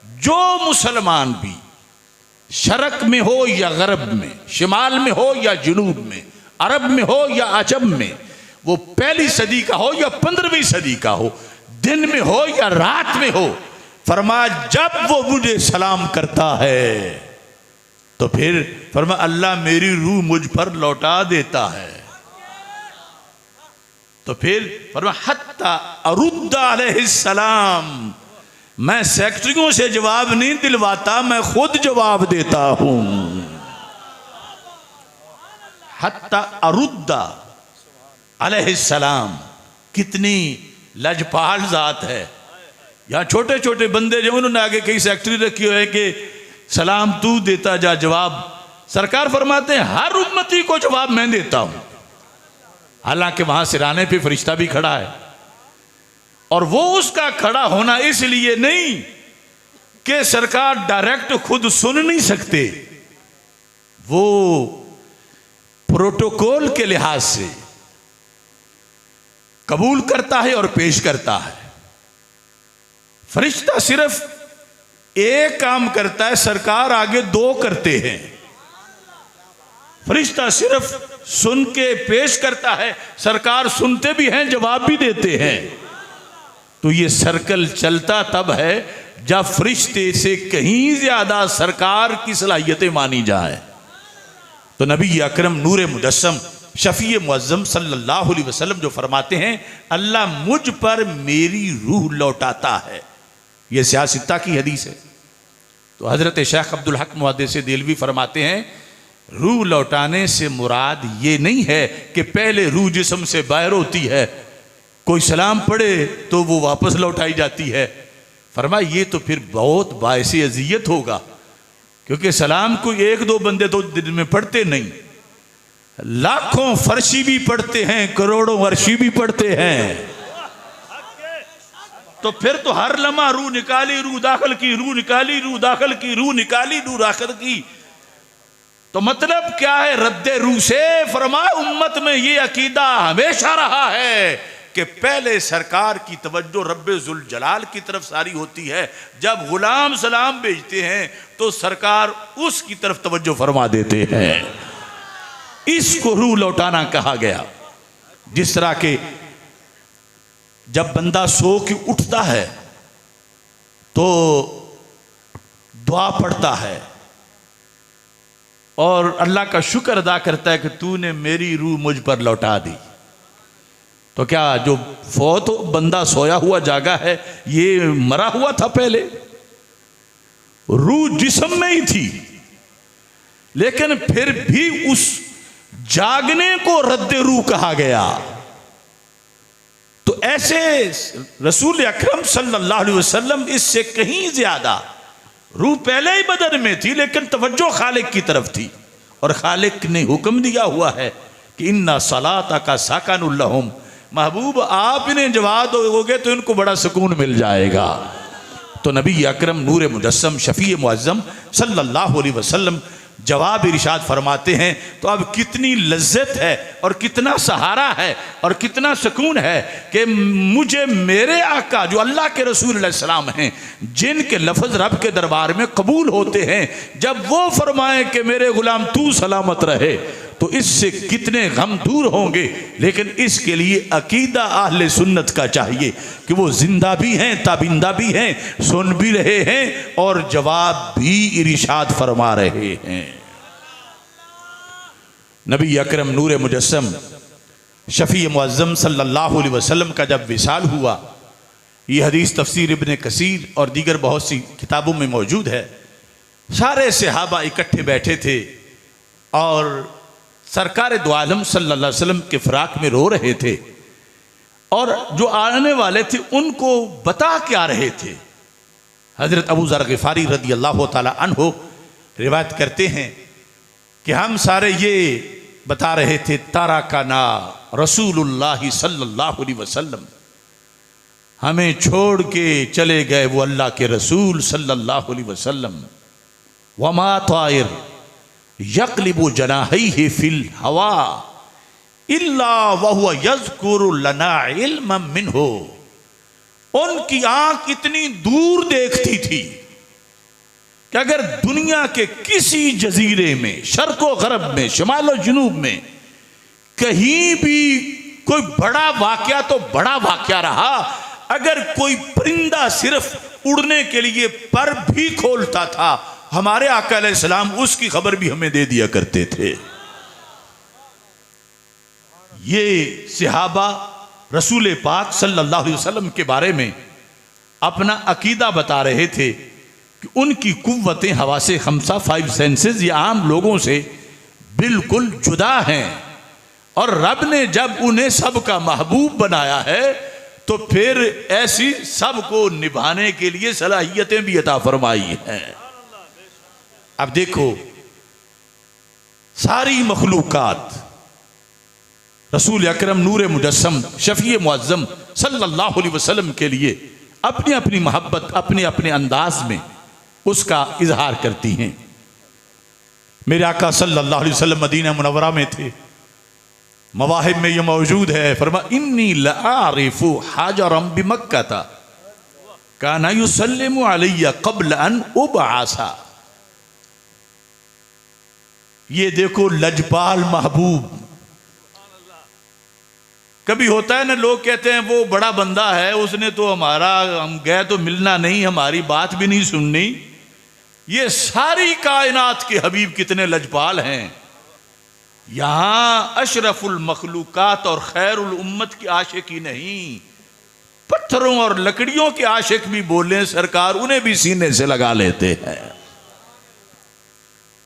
जो मुसलमान भी शरक में हो या गरब में, शिमाल में हो या जुनूब में, अरब में हो या अजम में, वो पहली सदी का हो या 15वीं सदी का हो, दिन में हो या रात में हो, फरमाया जब वो मुझे सलाम करता है तो फिर फरमाया अल्लाह मेरी रूह मुझ पर लौटा देता है। तो फिर फरमाया हत्ता अरुद्दा अलैहिस्सलाम, मैं सेक्रेटरियों से जवाब नहीं दिलवाता, मैं खुद जवाब देता हूं। हत्ता अरुद्दा अलैहिस्सलाम, कितनी लजपाल जात है। यहाँ छोटे छोटे बंदे जो उन्होंने आगे कई सेक्रेटरी रखी हुई है कि सलाम तू देता जा जवाब, सरकार फरमाते हैं हर उम्मती को जवाब मैं देता हूं। हालांकि वहां सिराने पे फरिश्ता भी खड़ा है, और वो उसका खड़ा होना इसलिए नहीं कि सरकार डायरेक्ट खुद सुन नहीं सकते, वो प्रोटोकॉल के लिहाज से कबूल करता है और पेश करता है। फरिश्ता सिर्फ एक काम करता है, सरकार आगे दो करते हैं। फरिश्ता सिर्फ सुन के पेश करता है, सरकार सुनते भी हैं जवाब भी देते हैं। तो ये सर्कल चलता तब है जब फरिश्ते से कहीं ज्यादा सरकार की सलाहियतें मानी जाए। तो नबी अकरम नूर मुजस्सम शफी मुअज्जम सल्लल्लाहु अलैहि वसल्लम जो फरमाते हैं, अल्लाह मुझ पर मेरी रूह लौटाता है। यह सियासित्ता की हदीस है। तो हजरत शेख अब्दुल हक मुहद्दिस देलवी फरमाते हैं, रूह लौटाने से मुराद ये नहीं है कि पहले रूह जिस्म से बाहर होती है, कोई सलाम पढ़े तो वो वापस लौटाई जाती है। फरमाया ये तो फिर बहुत बायसे अजियत होगा, क्योंकि सलाम को एक दो बंदे तो दिन में पढ़ते नहीं, लाखों फर्शी भी पढ़ते हैं, करोड़ों वर्शी भी पढ़ते हैं। तो फिर तो हर लम्हा रूह निकाली, रूह दाखिल की, रूह निकाली, रूह दाखिल की, रूह निकाली, रूह दाखिल की। तो मतलब क्या है रद्दे रूह से? फरमाया उम्मत में ये अकीदा हमेशा रहा है कि पहले सरकार की तवज्जो रब्बे जुल जलाल की तरफ सारी होती है। जब गुलाम सलाम भेजते हैं तो सरकार उसकी तरफ तवज्जो फरमा देते हैं। इसको रूह लौटाना कहा गया। जिस तरह के जब बंदा सो के उठता है तो दुआ पढ़ता है और अल्लाह का शुक्र अदा करता है कि तूने मेरी रूह मुझ पर लौटा दी। तो क्या जो फौत बंदा सोया हुआ जागा है ये मरा हुआ था? पहले रूह जिस्म में ही थी, लेकिन फिर भी उस जागने को रद्दे रूह कहा गया। तो ऐसे रसूल अकरम सल्लल्लाहु अलैहि वसल्लम इससे कहीं ज्यादा रूह पहले ही बदन में थी, लेकिन तवज्जो खालिक की तरफ थी। और खालिक ने हुक्म दिया हुआ है कि इन्ना सलाता का साकानुल लहुम, महबूब आप इन्हें जवाब दोगे तो इनको बड़ा सुकून मिल जाएगा। तो नबी अकरम नूर मुजस्सम शफी मुअज्जम सल्लल्लाहु अलैहि वसल्लम जवाब इरशाद फरमाते हैं। तो अब कितनी लज्जत है और कितना सहारा है और कितना सुकून है कि मुझे मेरे आका जो अल्लाह के रसूल अलैहि सलाम हैं, जिनके लफ्ज़ रब के दरबार में कबूल होते हैं, जब वो फरमाएं कि मेरे गुलाम तू सलामत रहे, तो इससे कितने गम दूर होंगे। लेकिन इसके लिए अकीदा अहले सुन्नत का चाहिए कि वो जिंदा भी हैं, ताबिंदा भी हैं, सुन भी रहे हैं और जवाब भी इरशाद फरमा रहे हैं। नबी अकरम नूर मुजस्सम शफी मुअज्जम सल्लल्लाहु अलैहि वसल्लम का जब विसाल हुआ, ये हदीस तफसीर इब्ने कसीर और दीगर बहुत सी किताबों में मौजूद है। सारे सहाबा इकट्ठे बैठे थे और सरकार दो आलम सल्लल्लाहु अलैहि वसल्लम के फिराक में रो रहे थे और जो आने वाले थे उनको बता क्या रहे थे। हजरत अबू ज़र ग़िफ़ारी रदी अल्लाह ताला अन्हु रिवायत करते हैं कि हम सारे ये बता रहे थे, तारा का ना रसूलुल्लाह सल्लल्लाहु अलैहि वसल्लम, हमें छोड़ के चले गए वो अल्लाह के रसूल सल्लल्लाहु अलैहि वसल्लम। वमा तायर यक़लिबु जनाहिही फिल हवा इल्ला वहुवा यज़कुरु लना इल्मम मिन्हु। उनकी आंख इतनी दूर देखती थी कि अगर दुनिया के किसी जजीरे में, शर्क़ो गरब में, शमाल और जुनूब में कहीं भी कोई बड़ा वाक़या तो बड़ा वाक़या रहा, अगर कोई परिंदा सिर्फ उड़ने के लिए पर भी खोलता था, हमारे आका अलैहिस्सलाम उसकी खबर भी हमें दे दिया करते थे। ये सहाबा रसूल पाक सल्लल्लाहु अलैहि वसल्लम के बारे में अपना अकीदा बता रहे थे कि उनकी कुव्वतें हवासे खमसा, 5 सेंसेस, ये आम लोगों से बिल्कुल जुदा हैं। और रब ने जब उन्हें सबका महबूब बनाया है तो फिर ऐसी सबको निभाने के लिए सलाहियतें भी अता फरमाई हैं। अब देखो, सारी मखलूकात रसूल अकरम नूर मुजस्सम शफी मुअज्जम सल्लल्लाहु अलैहि वसल्लम के लिए अपनी अपनी मोहब्बत अपने अपने अंदाज में उसका इजहार करती हैं। मेरे आका सल्लल्लाहु अलैहि वसल्लम मदीना मुनव्वरा में थे, मवाहिब में यह मौजूद है। फरमा इन्नी लआरिफु हाजरम बिमक्का काना युसल्लिमु अलैया क़ब्ल अन उबअसा। ये देखो लजपाल महबूब कभी होता है ना, लोग कहते हैं वो बड़ा बंदा है, उसने तो हमारा, हम गए तो मिलना नहीं, हमारी बात भी नहीं सुननी। ये सारी कायनात के हबीब कितने लजपाल हैं। यहां अशरफुल मखलूकात और खैरुल उम्मत की आशिकी नहीं, पत्थरों और लकड़ियों के आशिक भी बोले सरकार, उन्हें भी सीने से लगा लेते हैं।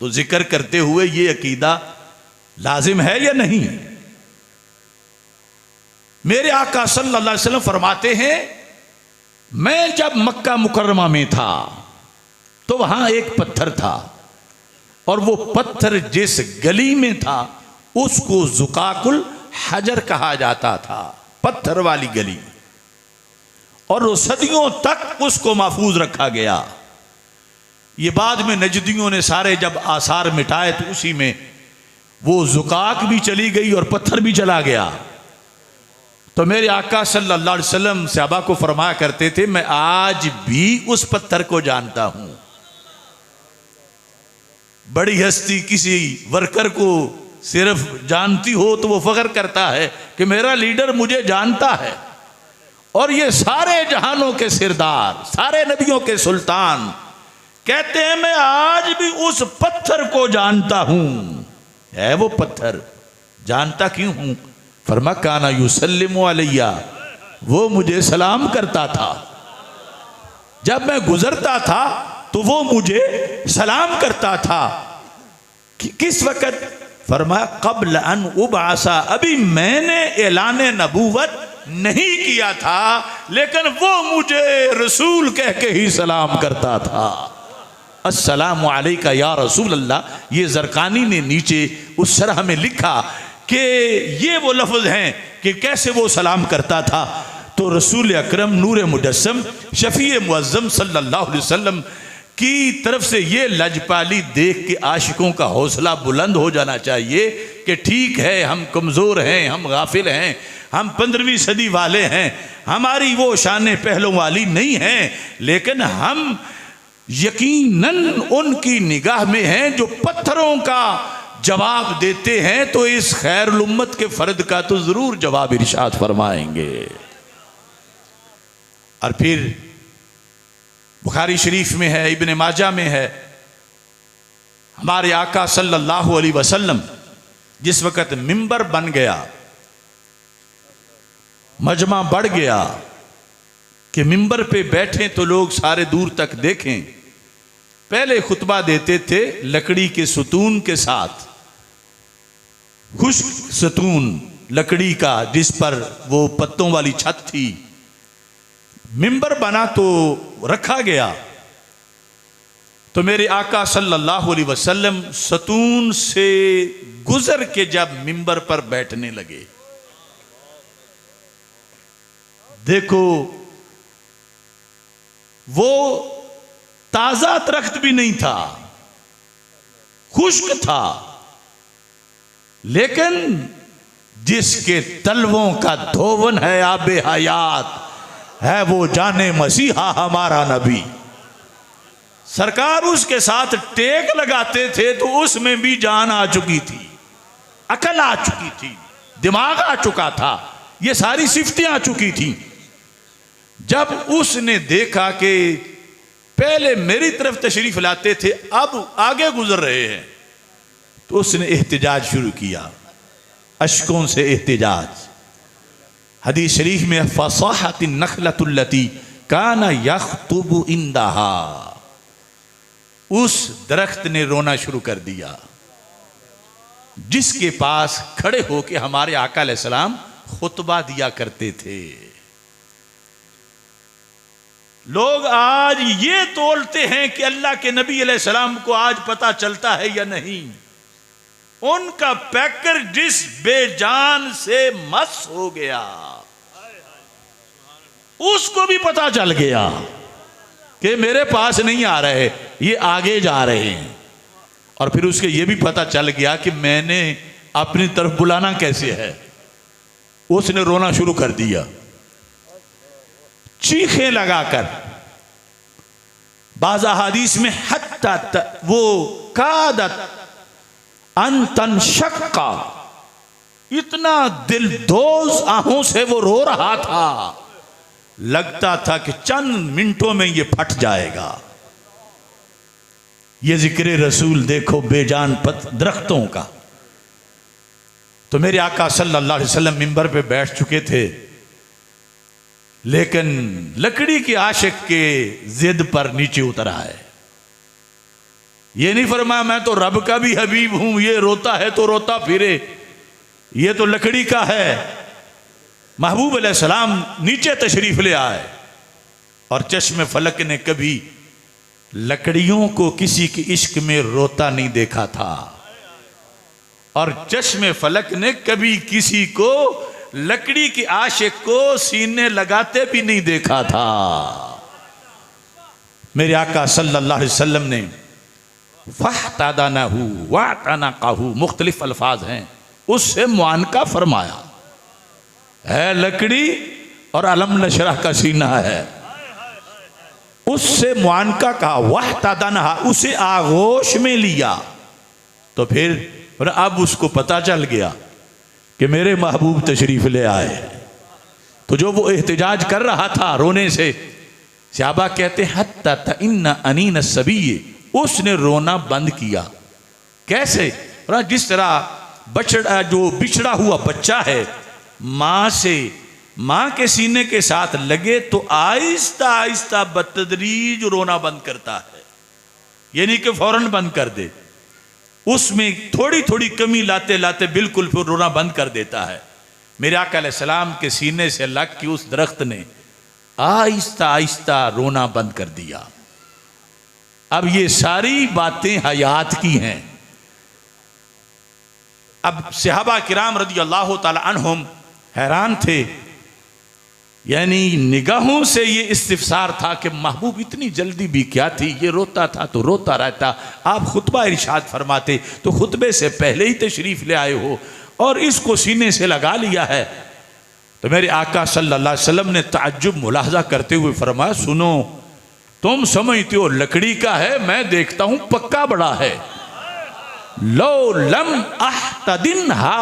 तो जिक्र करते हुए ये अकीदा लाजिम है या नहीं? मेरे आका सल्लल्लाहु अलैहि वसल्लम फरमाते हैं, मैं जब मक्का मुकर्रमा में था तो वहां एक पत्थर था, और वो पत्थर जिस गली में था उसको जुकाकुल हजर कहा जाता था, पत्थर वाली गली, और वो सदियों तक उसको महफूज रखा गया। ये बाद में नजदियों ने सारे जब आसार मिटाए तो उसी में वो जुकाक भी चली गई और पत्थर भी चला गया। तो मेरे आका सल्लल्लाहु अलैहि वसल्लम सहाबा को फरमाया करते थे, मैं आज भी उस पत्थर को जानता हूं। बड़ी हस्ती किसी वर्कर को सिर्फ जानती हो तो वो फख्र करता है कि मेरा लीडर मुझे जानता है, और ये सारे जहानों के सिरदार, सारे नबियों के सुल्तान कहते हैं मैं आज भी उस पत्थर को जानता हूं। है वो पत्थर, जानता क्यों हूं? फरमा काना युसल्लिमु अलैया, वो मुझे सलाम करता था। जब मैं गुजरता था तो वो मुझे सलाम करता था। किस वक्त? फरमा कब्ल अन उबासा, अभी मैंने ऐलाने नबूवत नहीं किया था, लेकिन वो मुझे रसूल कह के ही सलाम करता था। अस्सलामु अलैका या रसूल अल्लाह। ये ज़रक़ानी ने नीचे उस शरह में लिखा कि ये वो लफ्ज़ हैं कि कैसे वो सलाम करता था। तो रसूल अकरम नूर मुजस्सम शफ़ी मुअज़्ज़म सल्लल्लाहु अलैहि वसल्लम की तरफ से ये लजपाली देख के आशिकों का हौसला बुलंद हो जाना चाहिए कि ठीक है, हम कमज़ोर हैं, हम गाफिल हैं, हम 15वीं सदी वाले हैं, हमारी वो शान पहलों वाली नहीं हैं, लेकिन हम यकीनन उनकी निगाह में हैं जो पत्थरों का जवाब देते हैं। तो इस खैरुल उम्मत के फर्द का तो ज़रूर जवाब इरशाद फरमाएंगे। और फिर बुखारी शरीफ में है, इब्ने माजा में है, हमारे आका सल्लल्लाहु अलैहि वसल्लम जिस वक़्त मिंबर बन गया, मजमा बढ़ गया कि मिंबर पे बैठे तो लोग सारे दूर तक देखें, पहले खुतबा देते थे लकड़ी के सतून के साथ, खुश्क सतून लकड़ी का जिस पर वो पत्तों वाली छत थी। मिंबर बना तो रखा गया, तो मेरे आका सल्लल्लाहु अलैहि वसल्लम सतून से गुजर के जब मिंबर पर बैठने लगे, देखो वो ताजा दरख्त भी नहीं था, खुश्क था, लेकिन जिसके तलवों का धोवन है आबे हयात है, वो जाने मसीहा हमारा नबी। सरकार उसके साथ टेक लगाते थे तो उसमें भी जान आ चुकी थी, अकल आ चुकी थी, दिमाग आ चुका था, ये सारी सिफ्तें आ चुकी थी। जब उसने देखा कि पहले मेरी तरफ तशरीफ लाते थे, अब आगे गुजर रहे हैं, तो उसने एहतिजाज शुरू किया, अशकों से एहतिजाज। हदीस शरीफ में फसाहत नखलतुल्लती काना यख्तुबु इंदहा, उस दरख्त ने रोना शुरू कर दिया जिसके पास खड़े होके हमारे आका अलैहिस्सलाम खुतबा दिया करते थे। लोग आज ये तोलते हैं कि अल्लाह के नबी अलैहिस्सलाम को आज पता चलता है या नहीं। उनका पैकर जिस बेजान से मस हो गया, उसको भी पता चल गया कि मेरे पास नहीं आ रहे, ये आगे जा रहे हैं। और फिर उसके ये भी पता चल गया कि मैंने अपनी तरफ बुलाना कैसे है। उसने रोना शुरू कर दिया, चीखें लगाकर। बाज़ अहादीस में हत्ता वो कादत अन तनशक्का, इतना दिलदोज आहों से वो रो रहा था, लगता था कि चंद मिनटों में ये फट जाएगा। ये जिक्र रसूल देखो बेजान दरख्तों का। तो मेरे आका सल्लल्लाहु अलैहि वसल्लम मिंबर पे बैठ चुके थे, लेकिन लकड़ी के आशिक के जिद पर नीचे उतर आए। ये नहीं फरमाया मैं तो रब का भी हबीब हूं, ये रोता है तो रोता फिरे, ये तो लकड़ी का है। महबूब अलैहिस्सलाम नीचे तशरीफ ले आए और चश्मे फलक ने कभी लकड़ियों को किसी के इश्क में रोता नहीं देखा था, और चश्मे फलक ने कभी किसी को लकड़ी के आशिक को सीने लगाते भी नहीं देखा था। मेरे आका सल्लल्लाहु अलैहि वसल्लम ने फ़हतादानहु वातनक़हु मुख्तलिफ अल्फाज हैं, उससे मुआनका फरमाया है लकड़ी और अलम नशरह का सीना है, उससे मुआनका कहा, वातनहा उसे आगोश में लिया। तो फिर अब उसको पता चल गया कि मेरे महबूब तशरीफ ले आए। तो जो वो एहतिजाज कर रहा था रोने से, सहाबा कहते हत्ता तइन्ना अनीन सबी, उसने रोना बंद किया। कैसे? जिस तरह बछड़ा जो बिछड़ा हुआ बच्चा है माँ से, माँ के सीने के साथ लगे तो आहिस्ता आहिस्ता बतदरीज रोना बंद करता है, ये नहीं कि फौरन बंद कर दे, उसमें थोड़ी थोड़ी कमी लाते लाते बिल्कुल फिर रोना बंद कर देता है। मेरे आका अलैहिस्सलाम के सीने से लग के उस दरख्त ने आहिस्ता आहिस्ता रोना बंद कर दिया। अब ये सारी बातें हयात की हैं। अब सहाबा किराम रज़ी अल्लाह ताला अन्हुम हैरान थे, यानी निगाहों से ये इस्तिफसार था कि महबूब इतनी जल्दी भी क्या थी, ये रोता था तो रोता रहता, आप खुतबा इरशाद फरमाते तो खुतबे से पहले ही तशरीफ ले आए हो और इसको सीने से लगा लिया है। तो मेरे आका सल्लल्लाहु अलैहि वसल्लम ने ताज्जुब मुलाहजा करते हुए फरमाया, सुनो, तुम समझते हो लकड़ी का है, मैं देखता हूं पक्का बड़ा है। लो लम अहतदिनहा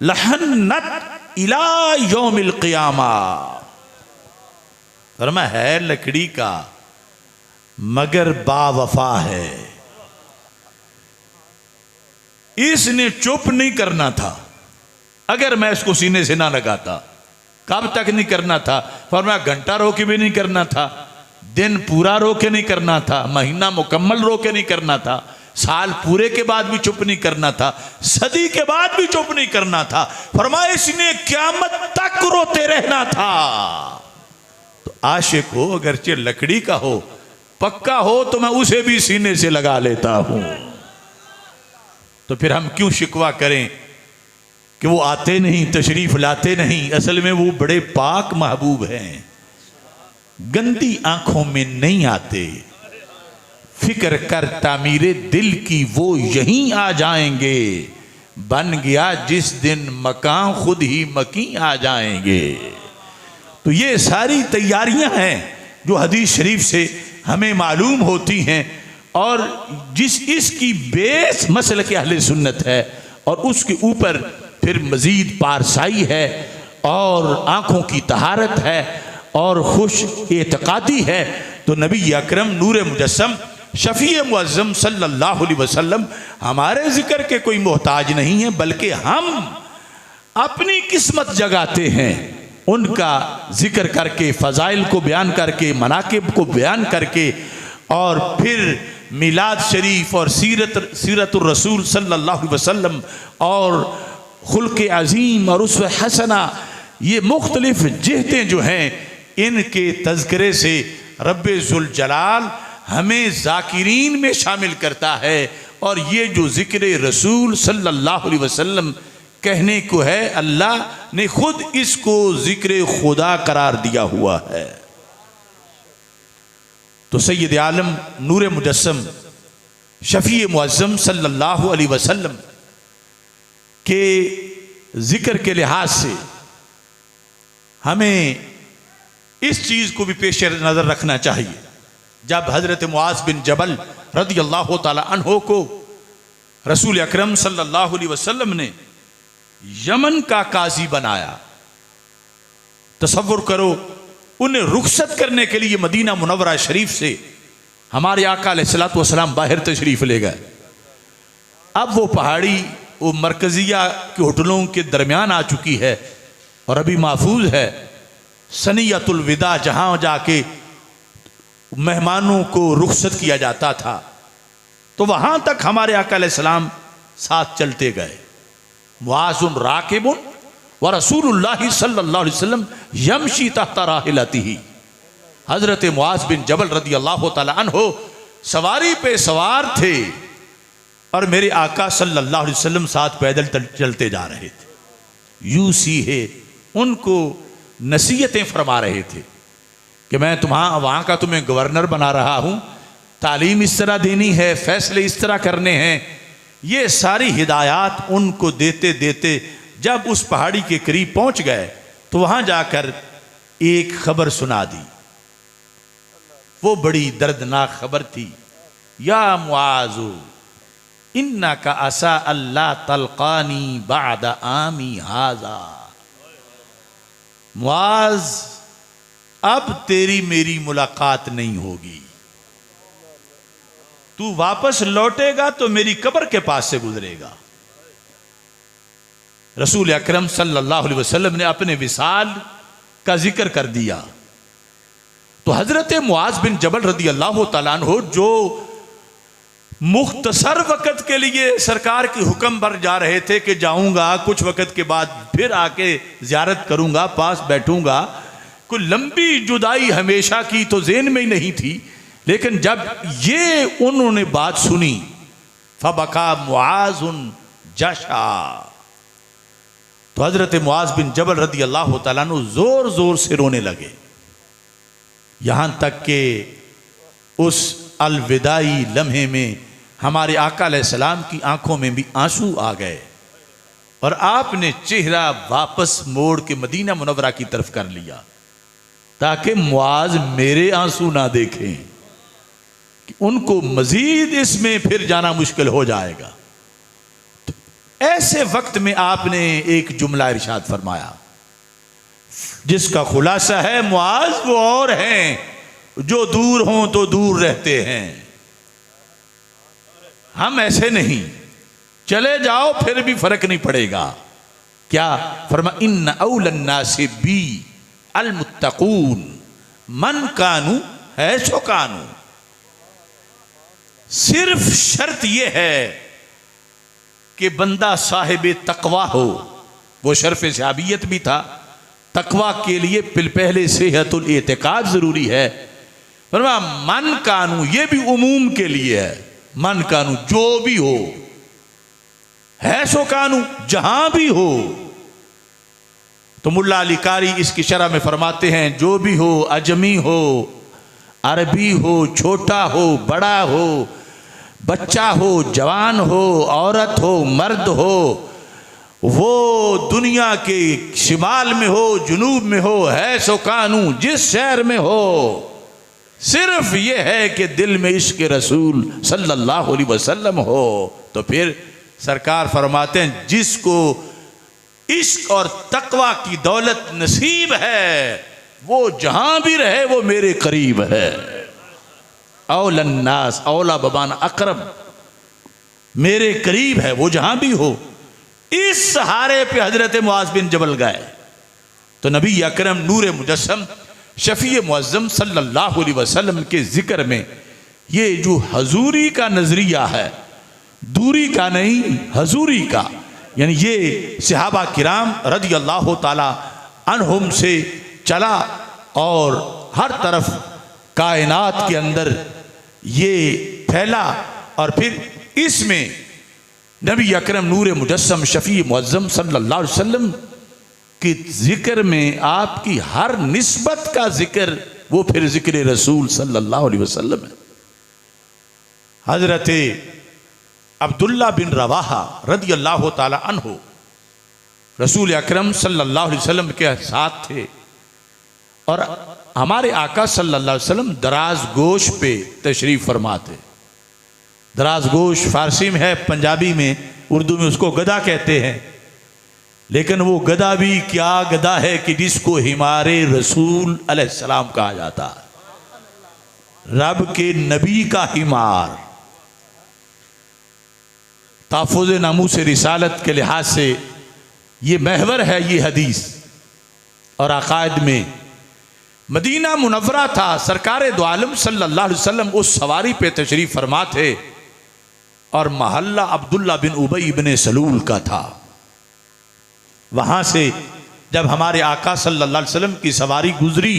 लहन्नत इला यौमिल क़ियामा। फरमाया है लकड़ी का मगर बावफा है, इसने चुप नहीं करना था। अगर मैं इसको सीने से ना लगाता, कब तक नहीं करना था? फरमाया घंटा रो के भी नहीं करना था, दिन पूरा रो के नहीं करना था, महीना मुकम्मल रो के नहीं करना था, साल पूरे के बाद भी चुप नहीं करना था, सदी के बाद भी चुप नहीं करना था। फरमाया इसने क़यामत तक रोते रहना था। तो आशिक हो अगरचे लकड़ी का हो, पक्का हो, तो मैं उसे भी सीने से लगा लेता हूं। तो फिर हम क्यों शिकवा करें कि वो आते नहीं, तशरीफ लाते नहीं? असल में वो बड़े पाक महबूब हैं, गंदी आंखों में नहीं आते। फिक्र कर तामीरे दिल की वो यहीं आ जाएंगे, बन गया जिस दिन मकान खुद ही मकी आ जाएंगे। तो ये सारी तैयारियां हैं जो हदीस शरीफ से हमें मालूम होती हैं, और जिस इसकी बेस मसल के अहले सुन्नत है, और उसके ऊपर फिर मजीद पारसाई है और आँखों की तहारत है और खुश एतकादी है। तो नबी अकरम नूर मुजस्सम शफी मुअज़्ज़म सल्लल्लाहु अलैहि वसल्लम हमारे जिक्र के कोई मोहताज नहीं है, बल्कि हम अपनी किस्मत जगाते हैं, उनका जिक्र करके, फ़ज़ाइल को बयान करके, मनाकिब को बयान करके, और फिर मिलाद शरीफ और सीरतुर रसूल सल्लल्लाहु अलैहि वसल्लम और खुल्क़ अज़ीम और उसवे हसना, ये मुख्तलिफ जिहतें जो हैं, इनके तज़किरे से रब्बे ज़ुल जलाल हमें ज़ाकिरीन में शामिल करता है। और ये जो ज़िक्र रसूल सल्लल्लाहु अलैहि वसल्लम कहने को है, अल्लाह ने खुद इसको ज़िक्र खुदा करार दिया हुआ है। तो सैयद आलम नूर मुजस्सम शफी मुअज़्ज़म सल्लल्लाहु अलैहि वसल्लम के ज़िक्र के लिहाज से हमें इस चीज़ को भी पेश नज़र रखना चाहिए। जब हज़रत मुआज़ बिन जबल रज़ियल्लाहु ताला अन्हो को रसूल अकरम सल्लल्लाहु अलैहि वसल्लम ने यमन का काजी बनाया। तसव्वुर करो, उन्हें रुखसत करने के लिए मदीना मुनव्वरा शरीफ से हमारे आका अलैहिस्सलातु वस्सलाम बाहर तशरीफ ले गए। अब वो पहाड़ी वो मरकजिया के होटलों के दरमियान आ चुकी है और अभी महफूज है। सनियतुल विदा जहां जाके मेहमानों को रुखसत किया जाता था, तो वहां तक हमारे आका अलैहिस्सलाम साथ चलते गए। मुआज़ुन राकिबुन व रसूलुल्लाह सल्लल्लाहु अलैहि वसल्लम यमशी तहता राहिलतिही। हजरत मुआज़ बिन जबल रदी अल्लाह तआला अन्हु सवारी पे सवार थे और मेरे आका सल्लल्लाहु अलैहि वसल्लम साथ पैदल चलते जा रहे थे। यूसी है, उनको नसीहतें फरमा रहे थे कि मैं वहाँ का तुम्हें गवर्नर बना रहा हूँ, तालीम इस तरह देनी है, फैसले इस तरह करने हैं। ये सारी हिदायत उनको देते देते जब उस पहाड़ी के करीब पहुँच गए तो वहाँ जाकर एक खबर सुना दी। वो बड़ी दर्दनाक खबर थी। या मुआज़ु इन्ना का असा अल्लाह तलकानी बाद आमी हाजा। मुआज़, अब तेरी मेरी मुलाकात नहीं होगी, तू वापस लौटेगा तो मेरी कब्र के पास से गुजरेगा। रसूल अकरम सल्लल्लाहु अलैहि वसल्लम ने अपने विसाल का जिक्र कर दिया। तो हजरत मुआज़ बिन जबल रदी अल्लाह तआला अन्हु जो मुख्तसर वक़्त के लिए सरकार की हुक्म पर जा रहे थे कि जाऊंगा, कुछ वक़्त के बाद फिर आके ज़ियारत करूंगा, पास बैठूंगा, कोई लंबी जुदाई हमेशा की तो ज़हन में ही नहीं थी। लेकिन जब ये उन्होंने बात सुनी, फबका मुआज़ुन जशा, तो हजरत मुआज़ बिन जबल रदी अल्लाह तआला अन्हु जोर जोर से रोने लगे। यहां तक कि उस अलविदाई लम्हे में हमारे आका अलैहिस्सलाम की आंखों में भी आंसू आ गए और आपने चेहरा वापस मोड़ के मदीना मुनव्वरा की तरफ कर लिया ताकि मुआज़ मेरे आंसू ना देखें कि उनको मजीद इसमें फिर जाना मुश्किल हो जाएगा। तो ऐसे वक्त में आपने एक जुमला इरशाद फरमाया जिसका खुलासा है, मुआज़ वो और हैं जो दूर हों तो दूर रहते हैं, हम ऐसे नहीं, चले जाओ फिर भी फर्क नहीं पड़ेगा। क्या फरमा, इन्न औलन नासि बी अल मुत्तकून मन कानू है सो कानू। सिर्फ शर्त यह है कि बंदा साहिब तकवा हो। वो शर्फ सहाबियत भी था। तकवा के लिए पहले सेहतुल एतिकाद जरूरी है। फरमा मन कानू, ये भी उमूम के लिए है। मन कानू जो भी हो, है सो कानू जहां भी हो। तो मुल्ला अली कारी इसकी शरह में फरमाते हैं, जो भी हो, अजमी हो, अरबी हो, छोटा हो, बड़ा हो, बच्चा हो, जवान हो, औरत हो, मर्द हो, वो दुनिया के शिमाल में हो, जुनूब में हो, है सो कानू जिस शहर में हो, सिर्फ ये है कि दिल में इश्क रसूल सल्लल्लाहु अलैहि वसल्लम हो। तो फिर सरकार फरमाते हैं, जिसको इश्क और तकवा की दौलत नसीब है वो जहां भी रहे वो मेरे करीब है। औलन्नास औला बबान अकरम, मेरे करीब है वो जहां भी हो। इस सहारे पे हजरत मुआज़ बिन जबल गए तो नबी अकरम नूर मुजस्सम शफी मुअज़्ज़म सल्लल्लाहु अलैहि वसल्लम के जिक्र में ये जो हजूरी का नजरिया है, दूरी का नहीं, हजूरी का, यानी ये सहाबा किराम रज़ी अल्लाह ताला अन्हुम से चला और हर तरफ कायनात के अंदर ये फैला। और फिर इसमें नबी अकरम नूर मुजस्सम शफी मुअज़्ज़म सल्लल्लाहु अलैहि वसल्लम के जिक्र में आपकी हर निस्बत का जिक्र वो फिर जिक्र रसूल सल्लल्लाहु अलैहि वसल्लम है। हजरत अब्दुल्ला बिन रवाहा रज़ी अल्लाह ताला अन्हु रसूल अकरम सल्लल्लाहु अलैहि वसल्लम के साथ थे और हमारे आका सल्लल्लाहु अलैहि वसल्लम दराज गोश पे तशरीफ फरमा थे। दराज गोश फारसी में है, पंजाबी में, उर्दू में उसको गदा कहते हैं। लेकिन वो गधा भी क्या गधा है कि जिसको हिमारे रसूल अलैहिस्सलाम कहा जाता है, रब के नबी का हिमार। ताफुज़ नामूस रिसालत के लिहाज से ये महवर है ये हदीस और अकायद में। मदीना मुनव्वरा था, सरकार दो आलम सल्लल्लाहु अलैहि वसल्लम उस सवारी पे तशरीफ फरमा थे और महल्ला अब्दुल्ला बिन उबई इब्ने सलूल का था। वहां से जब हमारे आका सल्लल्लाहु अलैहि वसल्लम की सवारी गुजरी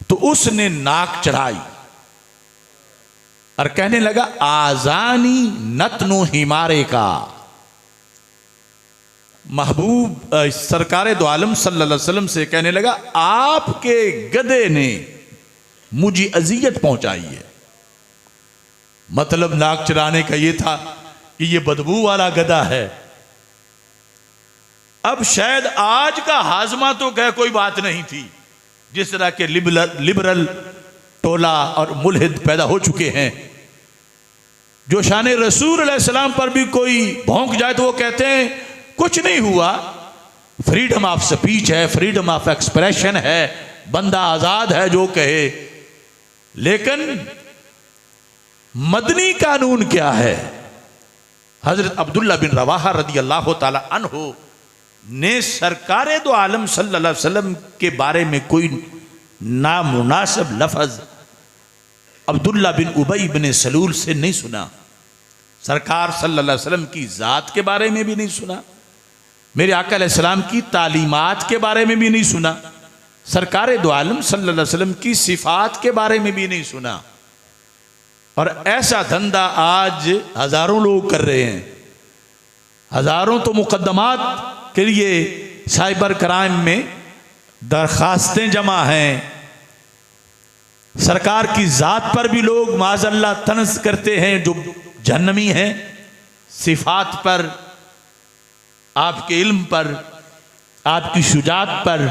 तो उसने नाक चढ़ाई और कहने लगा आजानी नतनु हिमारे का। महबूब सरकार दो आलम सल्लल्लाहु अलैहि वसल्लम से कहने लगा आपके गधे ने मुझे अजियत पहुंचाई है। मतलब नाक चढ़ाने का यह था कि यह बदबू वाला गधा है। अब शायद आज का हाजमा तो कह कोई बात नहीं थी, जिस तरह के लिबरल टोला और मुल्हिद पैदा हो चुके हैं, जो शान रसूल अलैहिस्सलाम पर भी कोई भौंक जाए तो वो कहते हैं कुछ नहीं हुआ, फ्रीडम ऑफ स्पीच है, फ्रीडम ऑफ एक्सप्रेशन है, बंदा आजाद है जो कहे। लेकिन मदनी कानून क्या है? हजरत अब्दुल्ला बिन रवाहा रदी अल्लाह ताला अन्हु ने सरकार दो आलम सल्लल्लाहु अलैहि वसल्लम के बारे में कोई नामुनासिब लफ्ज अब्दुल्ला बिन उबई बिन सलूल से नहीं सुना। सरकार सल्लल्लाहु अलैहि वसल्लम की ज़ात के बारे में भी नहीं सुना, मेरे आका अलैहिस्सलाम की तालीमात के बारे में भी नहीं सुना, सरकार दो आलम सल्लल्लाहु अलैहि वसल्लम की सिफात के बारे में भी नहीं सुना। और ऐसा धंधा आज हजारों लोग कर रहे हैं। हजारों तो मुकदमात के लिए साइबर क्राइम में दरखास्तें जमा हैं। सरकार की जात पर भी लोग माज़अल्लाह तनज़ करते हैं जो जहन्नमी हैं, सिफात पर, आपके इल्म पर, आपकी शुजात पर,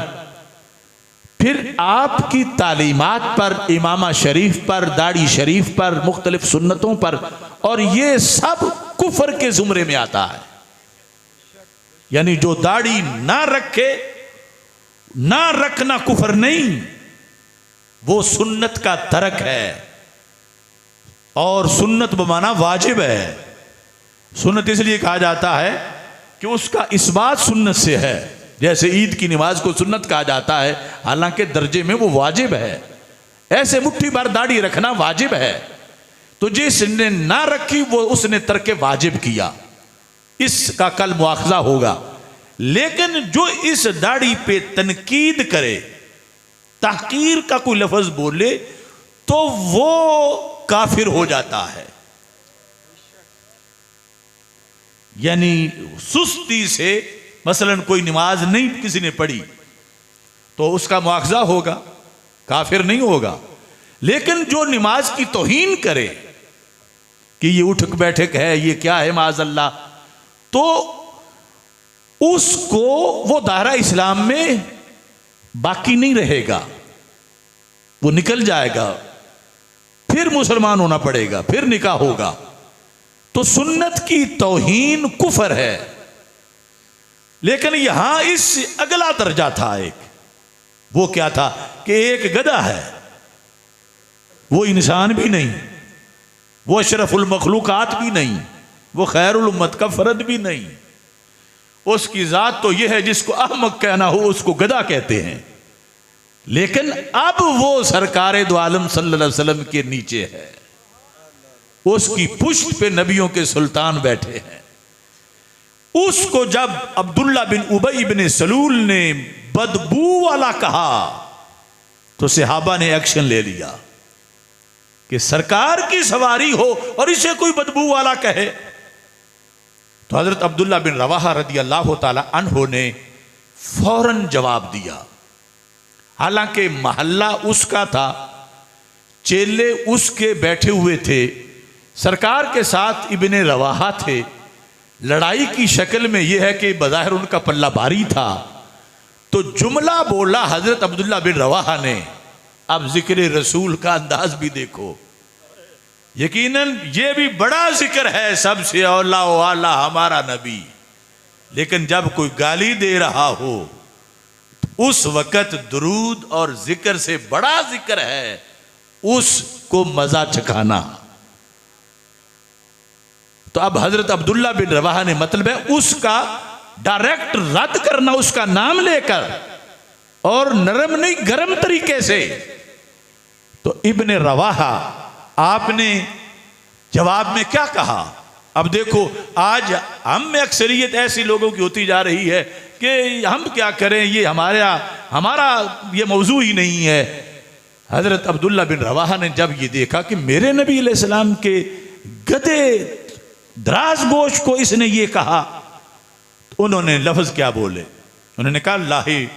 फिर आपकी तालीमात पर, इमामा शरीफ पर, दाढ़ी शरीफ पर, मुख्तलिफ सुन्नतों पर। और ये सब कुफर के जुमरे में आता है। यानी जो दाढ़ी ना रखे, ना रखना कुफर नहीं, वो सुन्नत का तर्क है। और सुन्नत बमाना वाजिब है। सुन्नत इसलिए कहा जाता है कि उसका इस्बात सुन्नत से है। जैसे ईद की नमाज को सुन्नत कहा जाता है, हालांकि दर्जे में वो वाजिब है। ऐसे मुट्ठी भर दाढ़ी रखना वाजिब है, तो जिसने ना रखी वो उसने तर्क वाजिब किया, इसका कल मुआखजा होगा। लेकिन जो इस दाढ़ी पे तनकीद करे, तहकीर का कोई लफ्ज बोले, तो वो काफिर हो जाता है। यानी सुस्ती से मसलन कोई नमाज नहीं किसी ने पढ़ी तो उसका मुआखजा होगा, काफिर नहीं होगा। लेकिन जो नमाज की तौहीन करे कि ये उठक बैठक है, ये क्या है माज़अल्लाह, तो उसको वो दायरा इस्लाम में बाकी नहीं रहेगा, वो निकल जाएगा, फिर मुसलमान होना पड़ेगा, फिर निकाह होगा। तो सुन्नत की तौहीन कुफर है। लेकिन यहां इस अगला दर्जा था एक, वो क्या था कि एक गधा है, वो इंसान भी नहीं, वो अशरफुल मखलूकात भी नहीं, वो खैरुल उम्मत का फर्द भी नहीं। उसकी जात तो यह है जिसको अहमक कहना हो उसको गधा कहते हैं। लेकिन अब वो सरकार दो आलम सल्लल्लाहु अलैहि वसल्लम के नीचे है, उसकी पुष्ट पे नबियों के सुल्तान बैठे हैं। उसको जब अब्दुल्ला बिन उबई बिन सलूल ने बदबू वाला कहा तो सहाबा ने एक्शन ले लिया कि सरकार की सवारी हो और इसे कोई बदबू वाला कहे। तो हजरत अब्दुल्ला बिन रवाहा रदी अल्लाह ताला अन्हु ने फौरन जवाब दिया। हालांकि महल्ला उसका था, चेले उसके बैठे हुए थे, सरकार के साथ इब्ने रवाहा थे। लड़ाई की शक्ल में यह है कि बज़ाहिर उनका पल्ला भारी था, तो जुमला बोला हजरत अब्दुल्ला बिन रवाहा ने। अब जिक्र रसूल का अंदाज भी देखो, यकीनन ये भी बड़ा जिक्र है, सबसे औला वाला हमारा नबी। लेकिन जब कोई गाली दे रहा हो उस वक़्त दुरूद और जिक्र से बड़ा जिक्र है उसको मजा चखाना। तो अब हजरत अब्दुल्ला बिन रवाहा ने मतलब है उसका डायरेक्ट रद्द करना, उसका नाम लेकर, और नरम नहीं गरम तरीके से। तो इब्ने रवाहा आपने जवाब में क्या कहा? अब देखो आज हम में अक्सरियत ऐसी लोगों की होती जा रही है कि हम क्या करें, ये हमारा ये मौजू ही नहीं है। हजरत अब्दुल्ला बिन रवाहा ने जब ये देखा कि मेरे नबी अलैहिस्सलाम के गदे दराज गोश को इसने ये कहा, तो उन्होंने लफ्ज क्या बोले? उन्होंने कहा लाही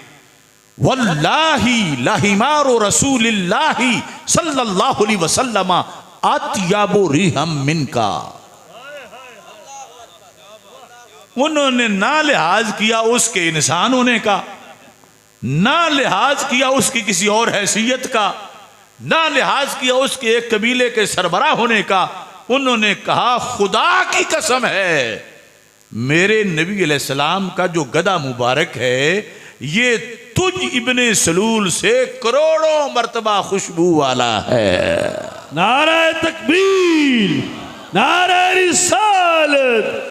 वल्लाही लाहिमारो रसूलिल्लाही सल्लल्लाहु अलैहि वसल्लम अतयबु रिहम मिनका। उन्होंने ना लिहाज किया उसके इंसान होने का, ना लिहाज किया उसकी किसी और हैसियत का, ना लिहाज किया उसके एक कबीले के सरबराह होने का। उन्होंने कहा खुदा की कसम है मेरे नबी अलैहिस्सलाम का जो गदा मुबारक है ये तुझ इब्ने सलूल से करोड़ों मर्तबा खुशबू वाला है। नारे तकबीर, नारे रिसालत।